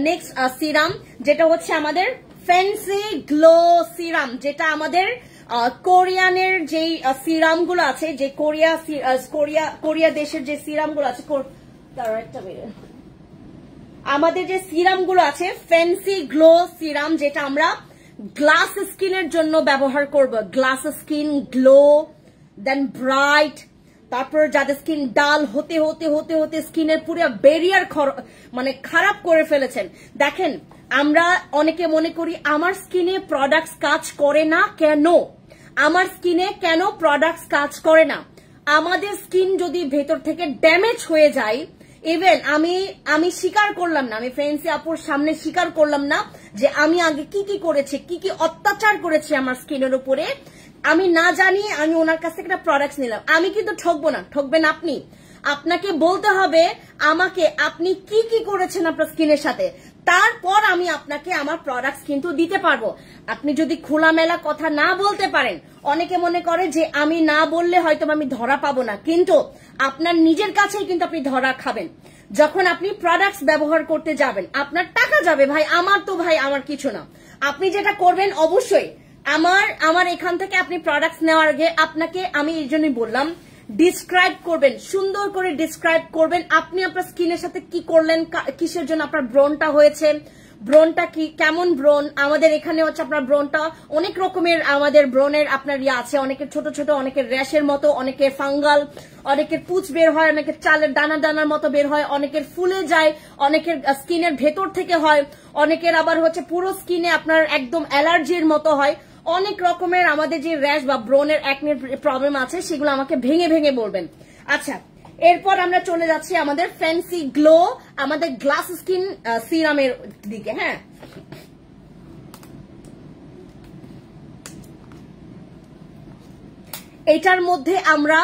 নেক্সট সিরাম যেটা হচ্ছে আমাদের ফ্যান্সি গ্লো সিরাম, যেটা আমাদের কোরিয়ানের যেই সিরাম গুলো আছে, যে কোরিয়া দেশের যে সিরাম গুলো আছে, আমাদের যে সিরাম গুলো আছে ফ্যান্সি গ্লো সিরাম, যেটা আমরা গ্লাস স্কিনের জন্য ব্যবহার করব। গ্লাস স্কিন, গ্লো, দেন ব্রাইট, তারপর যাদের স্কিন ডাল হতে হতে হতে হতে স্কিনের পুরো ব্যারিয়ার মানে খারাপ করে ফেলেছেন। দেখেন, আমরা অনেকে মনে করি আমার স্কিনে প্রোডাক্টস কাজ করে না কেন, আমার স্কিনে কেন প্রোডাক্টস কাজ করে না। আমাদের স্কিন যদি ভেতর থেকে ড্যামেজ হয়ে যায়, ইভেন আমি স্বীকার করলাম না, আমি ফ্যান্সি আপুর সামনে স্বীকার করলাম না যে আমি আগে কি কি করেছি, কি কি অত্যাচার করেছি আমার স্কিনের উপরে, আমি না জানি আমি ওনার কাছ থেকে একটা প্রোডাক্ট নিলাম, আমি কিন্তু ঠকবো না, ঠকবেন আপনি। আপনাকে বলতে হবে আমাকে আপনি কি কি করেছেন আপনার স্কিনের সাথে, তারপর আমি আপনাকে আমার প্রোডাক্ট কিন্তু দিতে পারবো। আপনি যদি খোলামেলা কথা না বলতে পারেন, অনেকে মনে করে যে আমি না বললে হয়তো আমি ধরা পাবো না, কিন্তু আপনার নিজের কাছেই কিন্তু আপনি ধরা খাবেন। যখন আপনি প্রোডাক্টস ব্যবহার করতে যাবেন আপনার টাকা যাবে ভাই, আমার তো ভাই আমার কিছু না। আপনি যেটা করবেন অবশ্যই আমার এখান থেকে আপনি প্রোডাক্টস নেওয়ার আগে আপনাকে আমি এই জন্যই বললাম ডিসক্রাইব করবেন, সুন্দর করে ডিসক্রাইব করবেন আপনি আপনার স্কিনের সাথে কি করলেন, কিসের জন্য আপনার ব্রনটা হয়েছে, ব্রনটা কি কেমন ব্রন। আমাদের এখানে হচ্ছে আপনার ব্রনটা অনেক রকমের, আমাদের ব্রনের আপনার আছে, অনেকের ছোট ছোট, অনেকের র্যাশের মতো, অনেকের ফাঙ্গাল, অনেকের পুঁজ বের হয়, অনেকের চালের দানা দানার মতো বের হয়, অনেকের ফুলে যায়, অনেকের স্কিনের ভেতর থেকে হয়, অনেকের আবার হচ্ছে পুরো স্কিনে আপনার একদম অ্যালার্জির মতো হয়। অনেক রকমের আমাদের যে র্যাশ বা ব্রনের একনের প্রবলেম আছে সেগুলো আমাকে ভেঙে ভেঙে বলবেন। আচ্ছা, এরপর আমরা চলে যাচ্ছি আমাদের ফ্যান্সি গ্লো, আমাদের গ্লাস স্কিন সিরামের দিকে। হ্যাঁ, এটার মধ্যে আমরা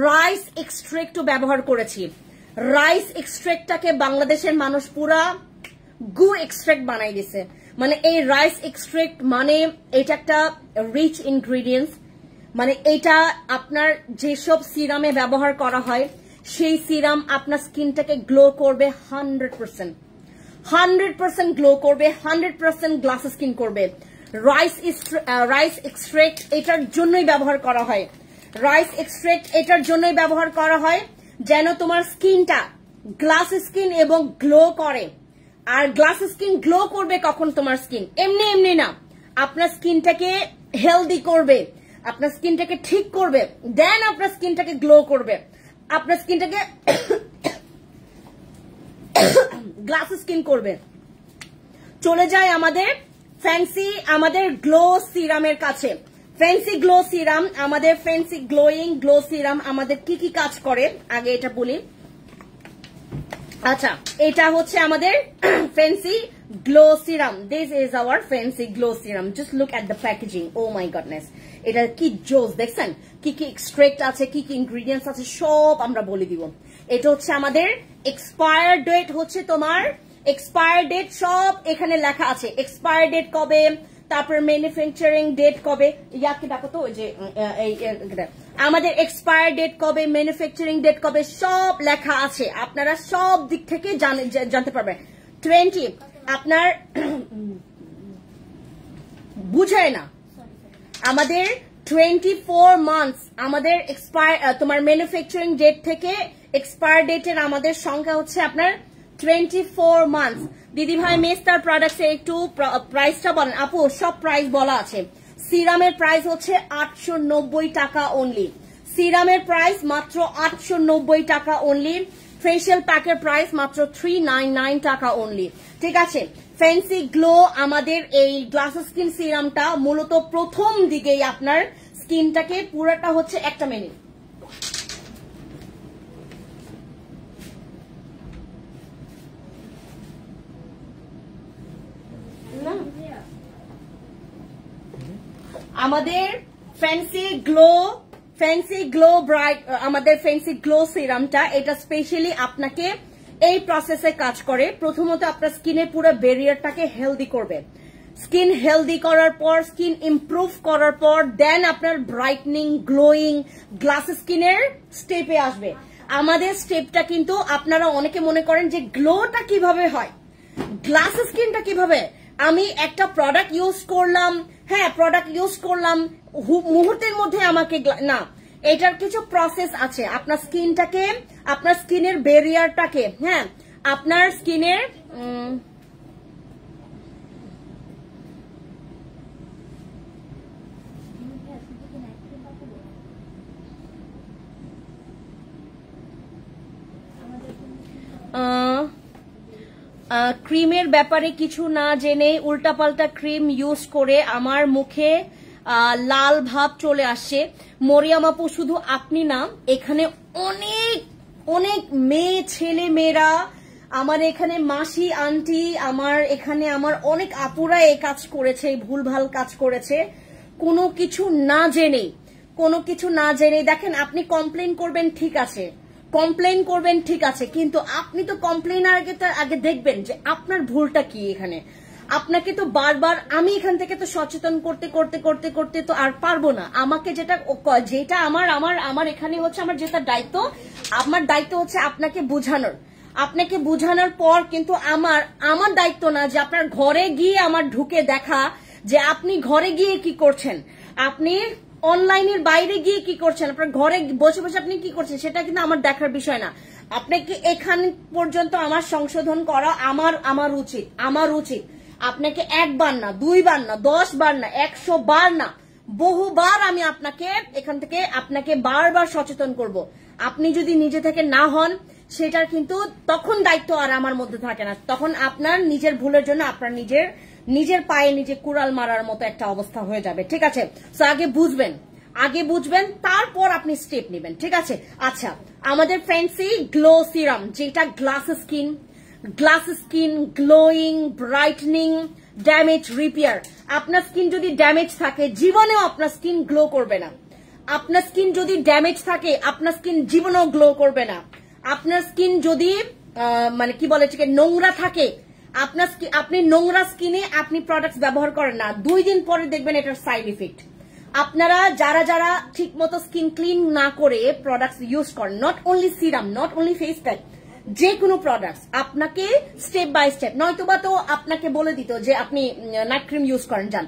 রাইস এক্সট্রাক্টও ব্যবহার করেছি। রাইস এক্সট্রাক্টটাকে বাংলাদেশের মানুষ পুরা গু এক্সট্রাক্ট বানাই দিছে। মানে এই রাইস এক্সট্রাক্ট মানে এটা একটা রিচ ইনগ্রিডিয়েন্টস, মানে এটা আপনার যেসব সিরামে ব্যবহার করা হয় সেই সিরাম আপনার স্কিনটাকে গ্লো করবে 100% গ্লো করবে, 100% গ্লাস স্কিন করবে। রাইস এক্সট্রাক্ট এটার জন্যই ব্যবহার করা হয়, রাইস এক্সট্রাক্ট এটার জন্যই ব্যবহার করা হয় যেন তোমার স্কিনটা গ্লাস স্কিন এবং গ্লো করে। আর গ্লাস স্কিন গ্লো করবে কখন, তোমার স্কিন এমনি এমনি না, আপনার স্কিনটাকে হেলদি করবে, আপনার স্কিনটাকে ঠিক করবে, দেন আপনার স্কিনটাকে গ্লো করবে, আপনার স্কিনটাকে গ্লাস স্কিন করবে। চলে যায় আমাদের ফ্যান্সি আমাদের গ্লো সিরামের কাছে। ফ্যান্সি গ্লো সিরাম, আমাদের ফ্যান্সি গ্লোয়িং গ্লো সিরাম আমাদের কি কি কাজ করে আগে এটা বলি। আচ্ছা, এটা হচ্ছে আমাদের fancy glow serum. This is our fancy glow serum. Just look at the packaging, oh my goodness, এটা কি জোস দেখছেন, কি কি এক্সট্রাক্ট আছে, কি কি ইনগ্রিডিয়েন্টস আছে সব আমরা বলে দিব। এটা হচ্ছে আমাদের এক্সপায়ার ডেট, হচ্ছে তোমার এক্সপায়ার ডেট সব এখানে লেখা আছে, এক্সপায়ার ডেট কবে, তারপর ম্যানুফ্যাকচারিং ডেট কবে, ইয়াকে ডাকো তো ওই যে আমাদের এক্সপায়ার ডেট কবে, ম্যানুফ্যাকচারিং ডেট কবে সব লেখা আছে, আপনারা সব দিক থেকে জানতে পারবেন। 20 আপনার বুঝায় না, আমাদের 24 মান্থস আমাদের এক্সপায়ার তোমার ম্যানুফ্যাকচারিং ডেট থেকে এক্সপায়ার ডেটের আমাদের সংখ্যা হচ্ছে আপনার 24 মান্থস। দিদি ভাই মেস্টার প্রোডাক্টসে একটু প্রাইসটা বলেন। আপু সব প্রাইস বলা আছে। সিরামের প্রাইস হচ্ছে 890 টাকা অনলি, সিরামের প্রাইস মাত্র 890 টাকা অনলি, ফেশিয়াল প্যাকের প্রাইস মাত্র 399 টাকা অনলি। ঠিক আছে, ফ্যান্সি গ্লো আমাদের এই গ্লাস স্কিন সিরামটা মূলত প্রথম দিকেই আপনার স্কিনটাকে পুরোটা হচ্ছে একটা মিনিট আমাদের ফ্যান্সি গ্লো ব্রাইট আমাদের ফ্যান্সি গ্লো সিরামটা এটা স্পেশালি আপনাকে এই প্রসেসে কাজ করে। প্রথমত আপনার স্কিনের পুরো ব্যারিয়ারটাকে হেলদি করবে, স্কিন হেলদি করার পর, স্কিন ইমপ্রুভ করার পর দেন আপনার ব্রাইটনিং গ্লোয়িং গ্লাস স্কিনের স্টেপে আসবে। আমাদের স্টেপটা কিন্তু আপনারা অনেকে মনে করেন যে গ্লোটা কিভাবে হয়, গ্লাস স্কিনটা কিভাবে, আমি একটা প্রোডাক্ট ইউজ করলাম, হ্যাঁ প্রোডাক্ট ইউজ করলাম মুহূর্তের মধ্যে আমাকে না, এটার কিছু প্রসেস আছে। আপনার স্কিনটাকে, আপনার স্কিনের ব্যারিয়ারটাকে, হ্যাঁ আপনার স্কিনের ক্রিমের ব্যাপারে কিছু না জেনে উল্টাপাল্টা ক্রিম ইউজ করে আমার মুখে লাল ভাব চলে আসছে। মরিয়াম আপু শুধু আপনি না, এখানে অনেক অনেক মেয়ে ছেলে মেয়েরা, আমার এখানে মাসি আন্টি, আমার এখানে আমার অনেক আপুরা এই কাজ করেছে, ভুলভাল কাজ করেছে। কোনো কিছু না জেনে দেখেন, আপনি কমপ্লেন করবেন ঠিক আছে, কিন্তু আপনি তো কমপ্লেনার আগে দেখবেন যে আপনার ভুলটা কি এখানে। আপনাকে তো বারবার আমি এখান থেকে তো সচেতন করতে তো আর পারবো না। আমাকে যেটা আমার এখানে হচ্ছে আমার যেটা দায়িত্ব, আমার দায়িত্ব হচ্ছে আপনাকে বোঝানোর পর কিন্তু আমার দায়িত্ব না যে আপনার ঘরে গিয়ে আমার ঢুকে দেখা যে আপনি ঘরে গিয়ে কি করছেন, আপনি অনলাইনের বাইরে গিয়ে কি করছেন, আপনার ঘরে বসে বসে আপনি কি করছেন, সেটা কিন্তু আমার দেখার বিষয় না। আপনাকে এখান পর্যন্ত আমার সংশোধন করা আমার উচিত। আপনাকে একবার না, 2 বার না, 10 বার না, 100 বার না, বহুবার আমি এখান থেকে আপনাকে বারবার সচেতন করব। আপনি যদি নিজে থেকে না হন, সেটার কিন্তু তখন দায়িত্ব আর আমার মধ্যে থাকে না। তখন আপনার নিজের ভুলের জন্য আপনার নিজের পায়ে নিজে কুড়াল মারার মতো একটা অবস্থা হয়ে যাবে। ঠিক আছে, সো আগে বুঝবেন তারপর আপনি স্টেপ নেবেন। ঠিক আছে, আচ্ছা, আমাদের ফ্যান্সি গ্লো সিরাম, যেটা glass skin glowing, brightening, damage repair. আপনার স্কিন যদি ড্যামেজ থাকে, জীবনেও আপনার স্কিন গ্লো করবে না। আপনার স্কিন যদি ড্যামেজ থাকে, আপনার স্কিন জীবনেও গ্লো করবে না। আপনার স্কিন যদি মানে কি বলে নোংরা থাকে, আপনি নোংরা স্কিনে আপনি প্রোডাক্টস ব্যবহার করেন না, 2 দিন পরে দেখবেন এটার সাইড ইফেক্ট। আপনারা যারা ঠিক মতো স্কিন ক্লিন না করে প্রোডাক্টস ইউজ করেন, not only serum, not only face pack, যে কোনো প্রোডাক্টস আপনাকে স্টেপ বাই স্টেপ, নয়তোবা তো আপনাকে বলে দিত যে আপনি নাইট ক্রিম ইউজ করেন, যান।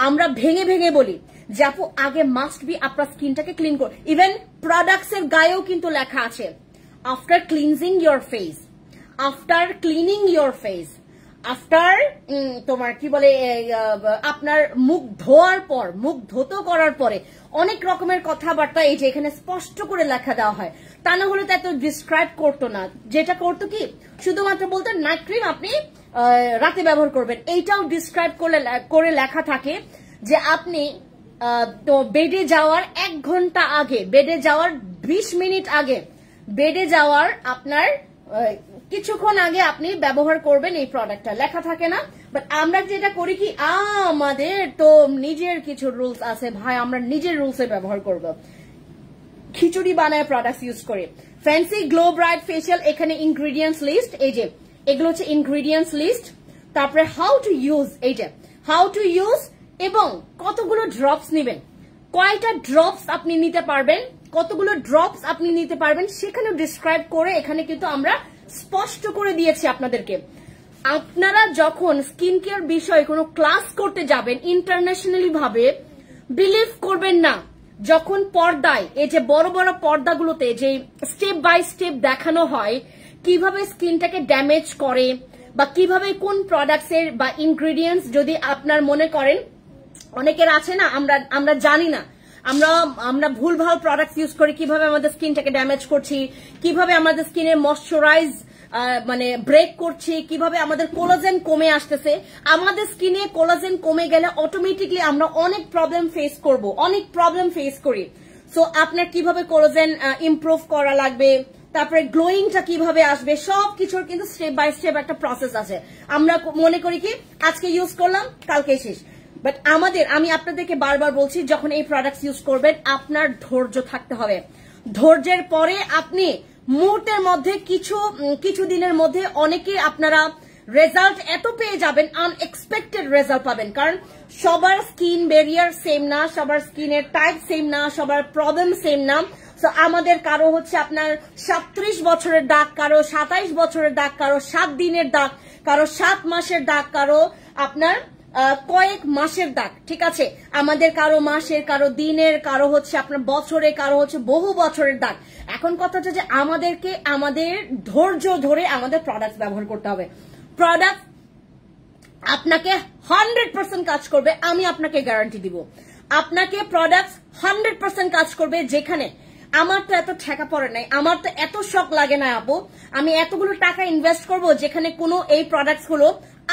আমরা ভেঙে বলি যে আপু আগে মাস্ট বি আপনার স্কিনটাকে ক্লিন করুন। ইভেন প্রোডাক্টস এর গায়েও কিন্তু লেখা আছে after cleansing your face, after তোমার কি বলে আপনার মুখ ধৌত করার পরে অনেক রকমের কথাবার্তা এই যে এখানে স্পষ্ট করে লেখা দেওয়া হয়। তা না হলে তো এত ডিসক্রাইব করতো না। যেটা করতো কি, শুধুমাত্র বলতো নাইট ক্রিম আপনি রাতে ব্যবহার করবেন, এইটাও ডিসক্রাইব করে লেখা থাকে যে আপনি তো বেডে যাওয়ার 1 ঘন্টা আগে, বেডে যাওয়ার 20 মিনিট আগে, বেডে যাওয়ার আপনার কিছুক্ষণ আগে আপনি ব্যবহার করবেন এই প্রোডাক্টটা, লেখা থাকে না। বাট আমরা যেটা করি কি, আমাদের তো নিজের কিছু রুলস আছে ভাই, আমরা নিজের রুলসে ব্যবহার করব, খিচুড়ি বানায় প্রোডাক্টস ইউজ করে। ফ্যান্সি গ্লো ব্রাইট ফেশিয়াল, এখানে ইনগ্রিডিয়েন্টস লিস্ট, এই যে এগুলো হচ্ছে ইনগ্রিডিয়েন্টস লিস্ট। তারপরে হাউ টু ইউজ, এইটা হাউ টু ইউজ, এবং কতগুলো ড্রপস নেবেন, কয়টা ড্রপস আপনি নিতে পারবেন, কতগুলো ড্রপস আপনি নিতে পারবেন, সেখানে ডিসক্রাইব করে এখানে কিন্তু আমরা স্পষ্ট করে দিয়েছি আপনাদেরকে। আপনারা যখন স্কিন কেয়ার বিষয়ে কোনো ক্লাস করতে যাবেন ইন্টারন্যাশনালি ভাবে, বিলিভ করবেন না, যখন পর্দায় এই যে বড় বড় পর্দাগুলোতে যে স্টেপ বাই স্টেপ দেখানো হয় কিভাবে স্কিনটাকে ড্যামেজ করে, বা কিভাবে কোন প্রোডাক্টস এর বা ইনগ্রিডিয়েন্টস, যদি আপনার মনে করেন অনেকের আছে না, আমরা জানি না, আমরা ভুলভাল প্রোডাক্টস ইউজ করি, কিভাবে আমাদের স্কিনটাকে ড্যামেজ করছি, কিভাবে আমাদের স্কিনের ময়শ্চারাইজ মানে ব্রেক করছি, কিভাবে আমাদের কোলাজেন কমে আসতেছে। আমাদের স্কিনে কোলাজেন কমে গেলে অটোমেটিকলি আমরা অনেক প্রবলেম ফেস করি। সো আপনার কিভাবে কোলাজেন ইমপ্রুভ করা লাগবে, তারপরে গ্লোয়িংটা কিভাবে আসবে, সবকিছুর কিন্তু স্টেপ বাই স্টেপ একটা প্রসেস আছে। আমরা মনে করি কি আজকে ইউজ করলাম কালকে শেষ, বাট আমি আপনাদেরকে বারবার বলছি, যখন এই প্রোডাক্টস ইউজ করবেন আপনার ধৈর্য থাকতে হবে। ধৈর্যের পরে আপনি মুহূর্তের মধ্যে কিছু দিনের মধ্যে অনেকে আপনারা রেজাল্ট এত পেয়ে যাবেন, আনএক্সপেক্টেড রেজাল্ট পাবেন। কারণ সবার স্কিন ব্যারিয়ার সেম না, সবার স্কিনের টাইপ সেম না, সবার প্রবলেম সেম না। সো আমাদের কারো হচ্ছে আপনার 37 বছরের দাগ, কারো 27 বছরের দাগ, কারো 7 দিনের দাগ, কারো 7 মাসের দাগ, কারো আপনার কয়েক মাসের দাগ। ঠিক আছে, আমাদের কারো মাসের, কারো দিনের, কারো হচ্ছে আপনার বছরে, কারো হচ্ছে বহু বছরের দাগ। এখন কথা হচ্ছে যে আমাদেরকে আমাদের ধৈর্য ধরে আমাদের প্রোডাক্ট ব্যবহার করতে হবে। প্রোডাক্ট আপনাকে 100% কাজ করবে, আমি আপনাকে গ্যারান্টি দিব। আপনাকে প্রোডাক্ট 100% কাজ করবে। যেখানে আমার তো এত ঠেকা পড়ে নাই, আমার তো এত শখ লাগে না আপু, আমি এতগুলো টাকা ইনভেস্ট করব যেখানে কোনো এই প্রোডাক্টস গুলো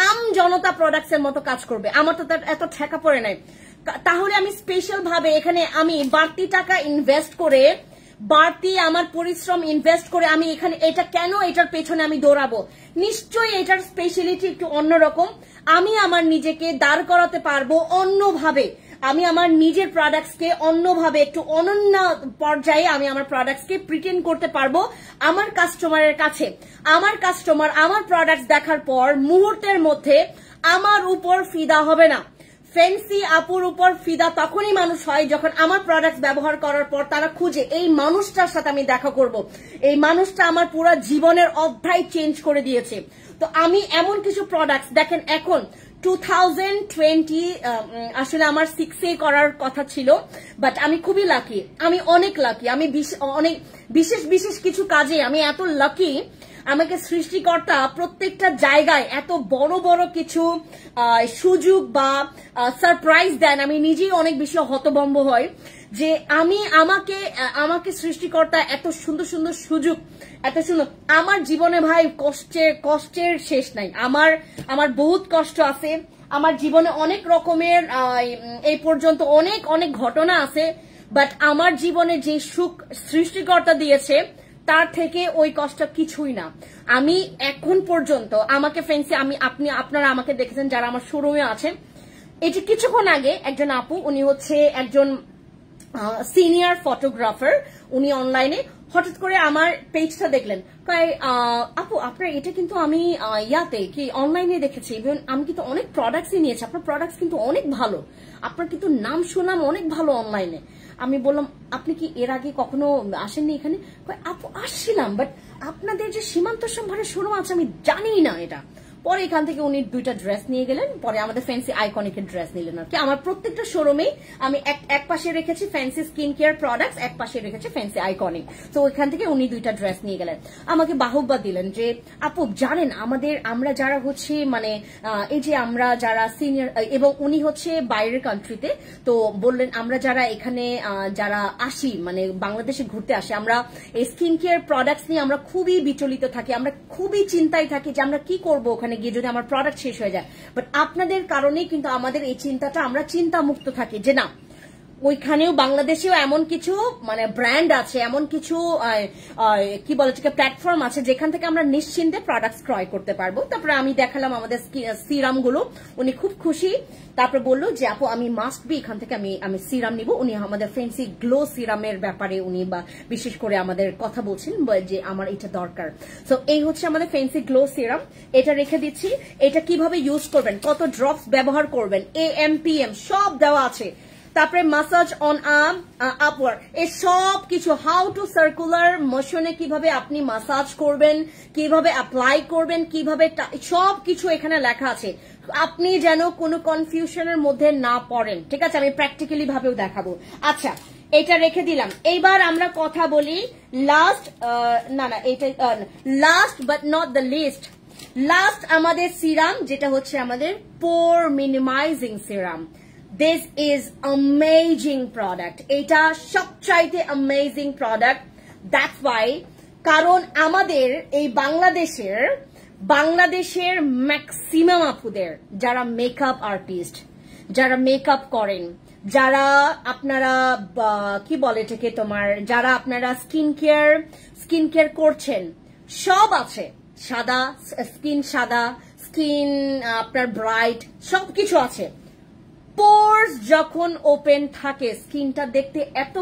আম জনতা প্রোডাক্টস এর মতো কাজ করবে, আমার তো এত ঠেকা পড়ে নাই। তাহলে আমি স্পেশাল ভাবে এখানে আমি বাড়তি টাকা ইনভেস্ট করে, বাড়তি আমার পরিশ্রম ইনভেস্ট করে আমি এখানে এটা কেন এটার পেছনে আমি দৌড়াবো? নিশ্চয়ই এটার স্পেশালিটি একটু অন্যরকম। আমি আমার নিজেকে দাঁড় করাতে পারবো অন্যভাবে, আমি আমার নিজের প্রোডাক্টসকে অন্যভাবে একটু অনন্য পর্যায়ে আমি আমার প্রোডাক্টসকে প্রিটেন্ড করতে পারবো আমার কাস্টমারের কাছে। আমার কাস্টমার আমার প্রোডাক্টস দেখার পর মুহূর্তের মধ্যে আমার উপর ফিদা হবে না। ফ্যান্সি আপুর উপর ফিদা তখনই মানুষ হয় যখন আমার প্রোডাক্টস ব্যবহার করার পর তারা খুঁজে এই মানুষটার সাথে আমি দেখা করব, এই মানুষটা আমার পুরো জীবনের অধ্যায় চেঞ্জ করে দিয়েছে। তো আমি এমন কিছু প্রোডাক্টস দেখেন, এখন 2020 আসলে আমার 6 করার কথা ছিল, বাট আমি খুবই লাকি, আমি অনেক লাকি, আমি অনেক বিশেষ কিছু কাজে আমি এত লাকি। আমাকে সৃষ্টিকর্তা প্রত্যেকটা জায়গায় এত বড় বড় কিছু সুযোগ বা সারপ্রাইজ দেন, আমি নিজেই অনেক বেশি হতভম্ব হই যে আমাকে সৃষ্টিকর্তা এত সুন্দর সুন্দর সুযোগ, এত সুন্দর। আমার জীবনে ভাই কষ্টের শেষ নাই, আমার বহুত কষ্ট আছে আমার জীবনে, অনেক রকমের এই পর্যন্ত অনেক ঘটনা আছে, বাট আমার জীবনে যে সুখ সৃষ্টিকর্তা দিয়েছে তার থেকে ওই কষ্ট কিছুই না। আমি এখন পর্যন্ত আমাকে ফ্যান্সি আপনারা আমাকে দেখেছেন যারা আমার শোরুমে আছেন, এই যে কিছুক্ষণ আগে একজন আপু, উনি হচ্ছে একজন সিনিয়র ফটোগ্রাফার, উনি অনলাইনে হঠাৎ করে আমার পেজটা দেখলেন, কয় আপু আপনার এটা কিন্তু আমি অনলাইনে দেখেছি, ইভেন আমি কিন্তু অনেক প্রোডাক্টসই নিয়েছি, আপনার প্রোডাক্টস কিন্তু অনেক ভালো, আপনার কিন্তু নাম সুনাম অনেক ভালো অনলাইনে। আমি বললাম আপনি কি এর আগে কখনো আসেননি এখানে? আপু আসছিলাম, বাট আপনাদের যে সীমান্ত সম্ভারের শোরুম আছে আমি জানি না এটা। পরে এখান থেকে উনি 2টা ড্রেস নিয়ে গেলেন, পরে আমাদের ফ্যান্সি আইকনিকের ড্রেস নিলেন আর কি। আমার প্রত্যেকটা শোরুমেই আমি এক পাশে রেখেছি ফ্যান্সি স্কিন কেয়ার প্রোডাক্টস, এক পাশে রেখেছি ফ্যান্সি আইকনিক। তো ওইখান থেকে উনি 2টা ড্রেস নিয়ে গেলেন, আমাকে বাহুব্বা দিলেন যে আপু জানেন আমরা যারা হচ্ছে মানে এই যে আমরা যারা সিনিয়র, এবং উনি হচ্ছে বাইরের কান্ট্রিতে, তো বললেন আমরা যারা এখানে যারা আসি মানে বাংলাদেশে ঘুরতে আসি, আমরা এই স্কিন কেয়ার প্রোডাক্টস নিয়ে আমরা খুবই বিচলিত থাকি, আমরা খুবই চিন্তায় থাকি যে আমরা কি করবো ওখানে গিয়ে যদি আমার প্রোডাক্ট শেষ হয়ে যায়। বাট আপনাদের কারণেই কিন্তু আমাদের এই চিন্তাটা, আমরা চিন্তা মুক্ত থাকি যে না, ওইখানেও বাংলাদেশেও এমন কিছু মানে ব্র্যান্ড আছে, এমন কিছু কি বলে প্ল্যাটফর্ম আছে যেখান থেকে আমরা নিশ্চিন্তে প্রোডাক্টস ক্রয় করতে পারবো। তারপরে আমি দেখালাম আমাদের সিরাম গুলো, উনি খুব খুশি। তারপরে বললো যে আপু আমি মাস্ট বি এখান থেকে আমি সিরাম নিব। উনি আমাদের ফ্যান্সি গ্লো সিরামের ব্যাপারে উনি বা বিশেষ করে আমাদের কথা বলছেন যে আমার এটা দরকার। সো এই হচ্ছে আমাদের ফ্যান্সি গ্লো সিরাম, এটা রেখে দিচ্ছি। এটা কিভাবে ইউজ করবেন, কত ড্রপস ব্যবহার করবেন, AM PM সব দেওয়া আছে। তারপরে মাসাজ অন আপওয়ার্ড, এই সব কিছু, হাউ টু সার্কুলার মোশনে কিভাবে আপনি মাসাজ করবেন, কিভাবে অ্যাপ্লাই করবেন, কিভাবে, সব কিছু এখানে লেখা আছে। আপনি যেন কোনো কনফিউশনের মধ্যে না পড়েন, ঠিক আছে? আমি প্র্যাকটিক্যালি ভাবেও দেখাবো। আচ্ছা, এটা রেখে দিলাম। এইবার আমরা কথা বলি last but not the least, last আমাদের সিরাম, যেটা হচ্ছে আমাদের pore minimizing serum. This is amazing product. এটা সবচাইতে amazing product. That's why, কারণ আমাদের এই বাংলাদেশের ম্যাক্সিমাম আপুদের যারা মেকআপ আর্টিস্ট, যারা মেকআপ করেন, যারা আপনারা কি বলে এটাকে যারা আপনারা স্কিন কেয়ার করছেন, সব আছে। সাদা স্কিন আপনার ব্রাইট, সবকিছু আছে। পোর্স যখন ওপেন থাকে স্কিনটা দেখতে এত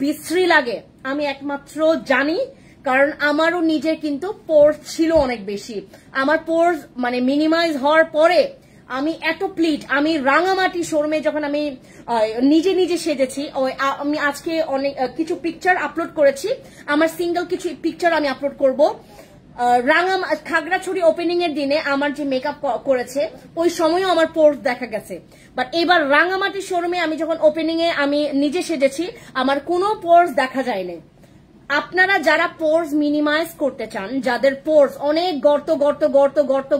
বিশ্রী লাগে, আমি একমাত্র জানি, কারণ আমারও নিজের কিন্তু পোর্স ছিল অনেক বেশি। আমার পোর্স মানে মিনিমাইজ হওয়ার পরে আমি এত আমি রাঙামাটি শোরুমে যখন আমি নিজে সেজেছি, আমি আজকে অনেক কিছু পিকচার আপলোড করেছি, আমার সিঙ্গেল কিছু পিকচার আমি আপলোড করব। খাগড়াছড়ি ওপেনিং এর দিনে আমার যে মেকআপ করেছে ওই সময়ও আমার পোর্স দেখা গেছে, বাট এবার রাঙামাটি শোরুমে আমি যখন ওপেনিং এ আমি নিজে সেজেছি আমার কোনো পোর্স দেখা যায়নি। আপনারা যারা পোর্স মিনিমাইজ করতে চান, যাদের পোর্স অনেক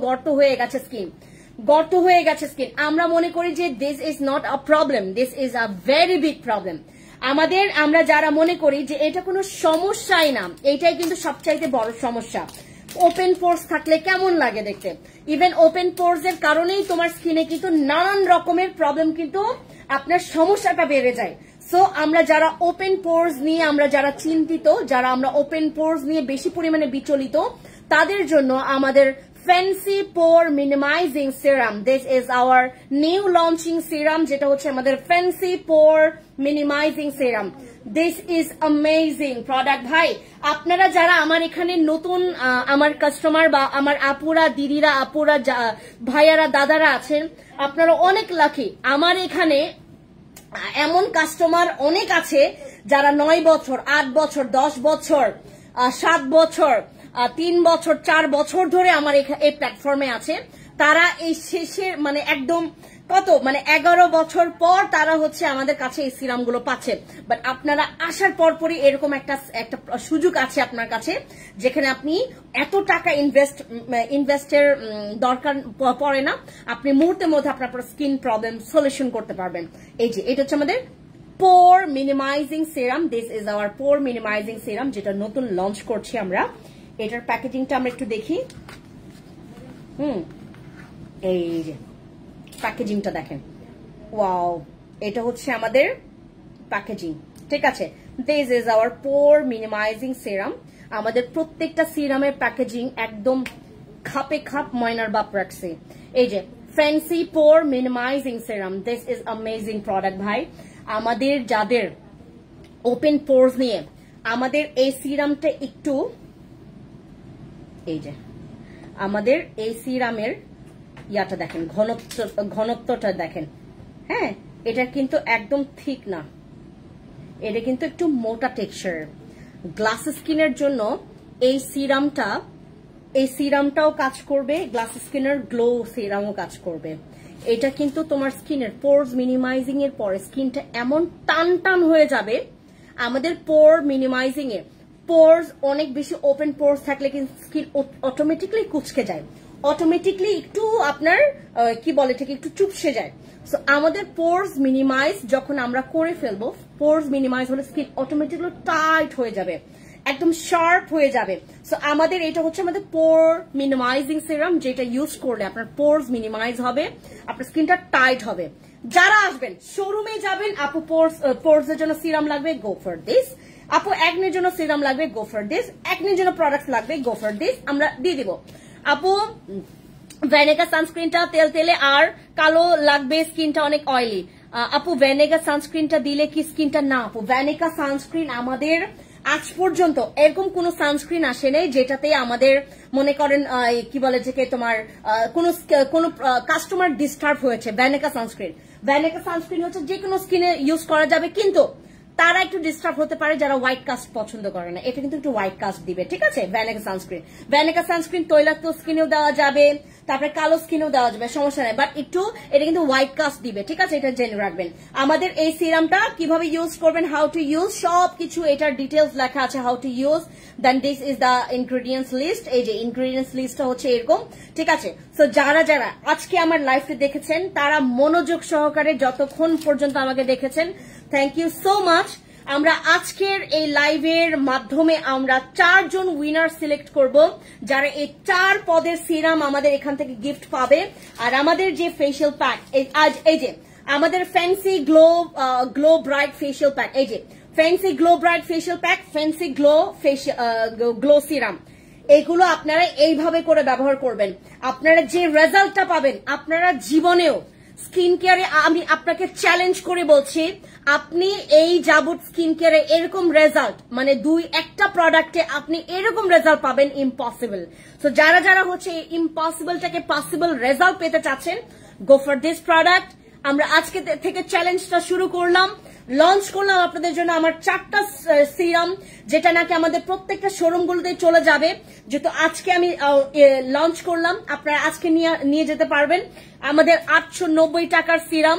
গর্ত হয়ে গেছে স্কিন, আমরা মনে করি যে this is not a problem, this is a very big problem. আমরা যারা মনে করি যে এটা কোনো সমস্যাই না, এটাই কিন্তু সবচাইতে বড় সমস্যা। ওপেন পোর্স থাকলে কেমন লাগে দেখতে, ইভেন ওপেন পোর্স এর কারণেই তোমার স্কিনে কিন্তু নানান রকমের প্রবলেম, কিন্তু আপনার সমস্যাটা বেড়ে যায়। সো আমরা যারা ওপেন পোর্স নিয়ে আমরা যারা চিন্তিত, যারা আমরা ওপেন পোর্স নিয়ে বেশি পরিমাণে বিচলিত, তাদের জন্য আমাদের Fancy Pore Minimizing Serum. This is our new launching serum, যেটা হচ্ছে আমাদের Fancy Pore Minimizing Serum. This is amazing product ভাই। আপনারা যারা আমার এখানে নতুন আমার কাস্টমার বা আমার আপুরা দিদিরা আপুরা ভাইয়ারা দাদারা আছেন, আপনারা অনেক লাকি। আমার এখানে এমন কাস্টমার অনেক আছে যারা 9 বছর 8 বছর 10 বছর 7 বছর 3 বছর 4 বছর ধরে আমার এই প্ল্যাটফর্মে আছে। তারা এই শেষের মানে একদম কত মানে 11 বছর পর তারা হচ্ছে আমাদের কাছে এই সিরাম গুলো পাচ্ছে। বাট আপনারা আসার পরপরই এরকম একটা সুযোগ আছে আপনার কাছে, যেখানে আপনি এত টাকা ইনভেস্টের দরকার পড়ে না। আপনি মুহূর্তের মধ্যে আপনার স্কিন প্রবলেম সলিউশন করতে পারবেন। এই যে এটা হচ্ছে আমাদের pore minimizing serum. This is hour poor minimizing serum, যেটা নতুন লঞ্চ করছি আমরা। এটার প্যাকেজিংটা আমরা একটু দেখি। এই যে প্যাকেজিংটা দেখেন, ওয়াও, এটা হচ্ছে আমাদের প্যাকেজিং, ঠিক আছে। This is hour poor minimizing serum. আমাদের প্রত্যেকটা সিরামের প্যাকেজিং একদম খাপে খাপ ময়নার বাপ রাখছে। এই যে fancy poor minimizing serum, this is amazing product ভাই। আমাদের যাদের ওপেন পোরস নিয়ে আমাদের এই সিরামটা একটু, এই যে আমাদের এই সিরামের ইয়াটা দেখেন, ঘনত্বটা দেখেন। হ্যাঁ, এটা কিন্তু একদম ঠিক না, এটা কিন্তু একটু মোটা টেক্সচার। গ্লাস স্কিনের জন্য এই সিরামটাও কাজ করবে, গ্লাস স্কিনের গ্লো সিরামও কাজ করবে। এটা কিন্তু তোমার স্কিনের পোরস মিনিমাইজিং এর পরে স্কিনটা এমন টান টান হয়ে যাবে। আমাদের পোর মিনিমাইজিং এ পোরস অনেক বেশি ওপেন পোরস থাকলে কিন্তু স্কিন অটোমেটিকলি কুচকে যায়, অটোমেটিকলি একটু আপনার কি বলে ঠিক একটু চুপসে যায়। সো আমাদের পোরস মিনিমাইজ যখন আমরা করে ফেলবো, পোরস মিনিমাইজ হলে স্কিন অটোমেটিকলি টাইট হয়ে যাবে, একদম শার্প হয়ে যাবে। সো আমাদের এটা হচ্ছে আমাদের পোর মিনিমাইজিং সিরাম, যেটা ইউজ করলে আপনার পোরস মিনিমাইজ হবে, আপনার স্কিনটা টাইট হবে। যারা আসবেন শোরুমে যাবেন, আপু পোরস এর জন্য সিরাম লাগবে, গো ফর দিস। আপু একনির জন্য সিরাম লাগবে, গো ফর দিস। একনির জন্য প্রোডাক্ট লাগবে, গো ফর দিস, আমরা দিয়ে দিব। আপু ভ্যানেগা সানস্ক্রিনটা তেলে আর কালো লাগবে, স্কিনটা অনেক অয়েলি। আপু ভ্যানেগা সানস্ক্রিনটা দিলে কি স্কিনটা না? আপু ভ্যানেগা সানস্ক্রিন আমাদের আজ পর্যন্ত এরকম কোন সানস্ক্রিন আসে নাই যেটাতে আমাদের মনে করেন কি বলে যে তোমার কোন কাস্টমার ডিস্টার্ব হয়েছে। ভ্যানেগা সানস্ক্রিন হচ্ছে যে কোনো স্কিনে ইউজ করা যাবে, কিন্তু তারা একটু ডিস্টার্ব হতে পারে যারা হোয়াইট কাস্ট পছন্দ করে না। এটা কিন্তু একটু হোয়াইট কাস্ট দিবে, ঠিক আছে। ভ্যানেগা সানস্ক্রিন তৈলাক্ত স্কিনেও দেওয়া যাবে, তারপরে কালো স্কিনেও দেওয়া যাবে, সমস্যা নাই। বাট একটু এটা কিন্তু হোয়াইট কাস্ট দিবে, ঠিক আছে, এটা জেনে রাখবেন। আমাদের এই সিরামটা কিভাবে ইউজ করবেন, হাউ টু ইউজ, সবকিছু এটার ডিটেলস লেখা আছে, how to use. Then this is the ingredients list. এই যে ইনগ্রেডিয়েন্টস লিস্টটা হচ্ছে এরকম, ঠিক আছে। সো যারা যারা আজকে আমার লাইভটি দেখেছেন, তারা মনোযোগ সহকারে যতক্ষণ পর্যন্ত আমাকে দেখেছেন, থ্যাংক ইউ সো মাচ। আমরা আজকের এই লাইভের মাধ্যমে আমরা 4 জন উইনার সিলেক্ট করব, যারা এই 4 পদের সিরাম আমাদের এখান থেকে গিফট পাবে। আর আমাদের যে ফেশিয়াল প্যাক, আজ এই যে আমাদের fancy glow bright facial pack, এই যে fancy glow bright facial pack, fancy glow serum, এগুলো আপনারা এইভাবে করে ব্যবহার করবেন। আপনারা যে রেজাল্টটা পাবেন, আপনারা জীবনেও স্কিন কেয়ারে, আমি আপনাকে চ্যালেঞ্জ করে বলছি, আপনি এই যাবত স্কিন কেয়ারে এরকম রেজাল্ট মানে একটা প্রোডাক্টে আপনি এরকম রেজাল্ট পাবেন ইম্পসিবল। সো যারা যারা হচ্ছে ইম্পসিবলটাকে পসিবল রেজাল্ট পেতে চাচ্ছেন, গো ফর দিস প্রোডাক্ট। আমরা আজকে থেকে চ্যালেঞ্জটা শুরু করলাম, লঞ্চ করলাম আপনাদের জন্য আমার 4টা সিরাম, যেটা নাকি আমাদের প্রত্যেকটা শোরুমগুলোতে চলে যাবে। যেহেতু আজকে আমি লঞ্চ করলাম, আপনারা আজকে নিয়ে যেতে পারবেন। আমাদের 890 টাকার সিরাম,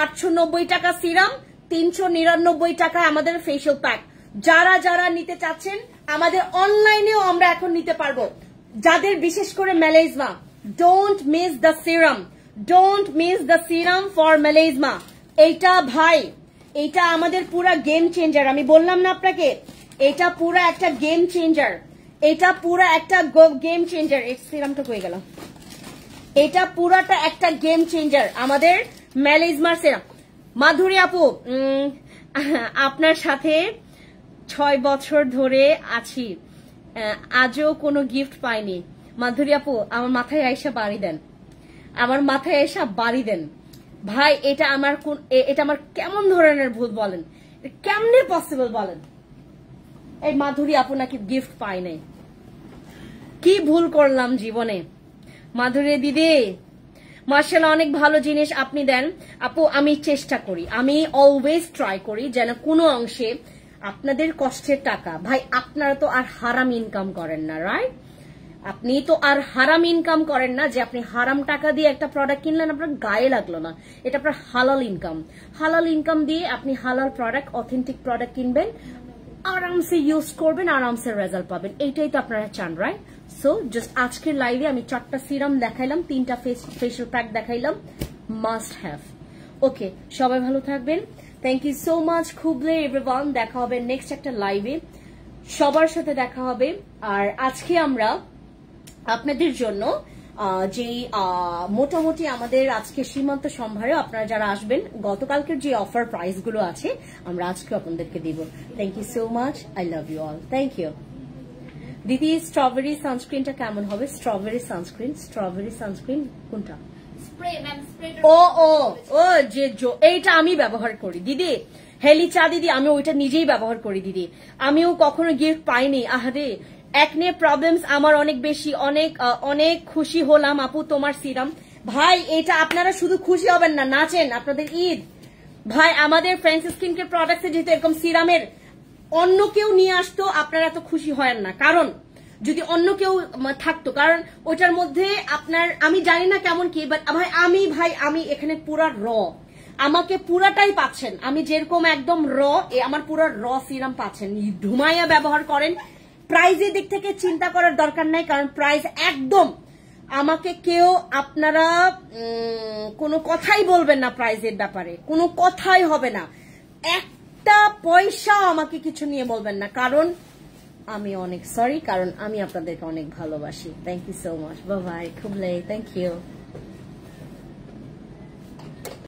890 টাকা সিরাম, 399 টাকায় আমাদের ফেশিয়াল প্যাক। যারা যারা নিতে চাচ্ছেন, আমাদের অনলাইনেও আমরা এখন নিতে পারবো। যাদের বিশেষ করে melasma, don't miss the serum, don't miss the serum for melasma. এইটা ভাই, এটা আমাদের পুরা গেম চেঞ্জার। আমি বললাম না আপনাকে, এটা পুরা একটা গেম চেঞ্জার, এটা পুরা একটা গেম চেঞ্জার। এই সিরামটা হয়ে গেল, এটা পুরাটা একটা গেম চেঞ্জার আমাদের মেলাইজমার সিরাম। মাধুরী আপু, আপনার সাথে 6 বছর ধরে আছি, আজও কোনো গিফট পাইনি। মাধুরী আপু আমার মাথায় আইসা বাড়ি দেন, আমার মাথায় আইসা বাড়ি দেন ভাই। এটা আমার কেমন ধরনের ভুল বলেন, কেমনে পসিবল বলেন? এই মাধুরী আপু নাকি গিফট পাই নাই, কি ভুল করলাম জীবনে? মাধুরী দিদি মার্শাল্লাহ অনেক ভালো জিনিস আপনি দেন আপু। আমি চেষ্টা করি, আমি অলওয়েজ ট্রাই করি যেন কোনো অংশে আপনাদের কষ্টের টাকা, ভাই আপনারা তো আর হারাম ইনকাম করেন না, রাইট? আপনি তো আর হারাম ইনকাম করেন না যে আপনি হারাম টাকা দিয়ে একটা প্রোডাক্ট কিনলেন, আপনার গায়ে লাগলো না। এটা আপনার হালাল ইনকাম। হালাল ইনকাম দিয়ে আপনি হালাল প্রোডাক্ট, অথেন্টিক প্রোডাক্ট কিনবেন, আরামসে ইউজ করবেন, আরামসে রেজাল্ট পাবেন। এইটাই তো আপনারা চান, রাইট? সো জাস্ট আজকের লাইভে আমি 4টা সিরাম দেখাইলাম, 3টা ফেশিয়াল প্যাক দেখাইলাম, মাস্ট হ্যাভ। ওকে, সবাই ভালো থাকবেন। থ্যাংক ইউ সো মাচ খুবলে এভরিওয়ান। দেখা হবে নেক্সট একটা লাইভে, সবার সাথে দেখা হবে। আর আজকে আমরা আপনাদের জন্য যে মোটামুটি আমাদের আজকে সীমান্ত সম্ভারে আপনারা যারা আসবেন, গতকালকের যে অফার প্রাইস গুলো আছে আমরা আজকে আপনাদেরকে দিব। Thank you so much, I love you all, thank you. দিদি স্ট্রবেরি সানস্ক্রিনটা কেমন হবে? স্ট্রবেরি সানস্ক্রিন কোনটা? ও ও ও যে এইটা আমি ব্যবহার করি দিদি, হেলি চা দিদি, আমি ওইটা নিজেই ব্যবহার করি দিদি। আমিও কখনো গিফট পাইনি। আহারে, একনে প্রবলেমস আমার অনেক বেশি, অনেক খুশি হলাম আপু তোমার সিরাম। ভাই এটা আপনারা শুধু খুশি হবেন না, নাচেন, আপনাদের ঈদ। ভাই আমাদের ফ্রেন্ডস স্কিন কেয়ার প্রোডাক্টসে যেহেতু এরকম সিরামের অন্য কেউ নিয়ে আসতো, আপনারা এত খুশি হয় না, কারণ যদি অন্য কেউ থাকতো, কারণ ওটার মধ্যে আপনার আমি জানি না কেমন কি, বাট ভাই আমি এখানে পুরা র, আমাকে পুরাটাই পাচ্ছেন, আমি যেরকম একদম র, আমার পুরো র সিরাম পাচ্ছেন। ধুমাইয়া ব্যবহার করেন, প্রাইজের দিক থেকে চিন্তা করার দরকার নাই, কারণ প্রাইস একদম আমাকে কেউ আপনারা কোনো কথাই বলবেন না, প্রাইজের ব্যাপারে কোনো কথাই হবে না, একটা পয়সা আমাকে কিছু নিয়ে বলবেন না, কারণ আমি অনেক সরি, কারণ আমি আপনাদেরকে অনেক ভালোবাসি। Thank you so much, bye bye, খুবলে, থ্যাংক ইউ।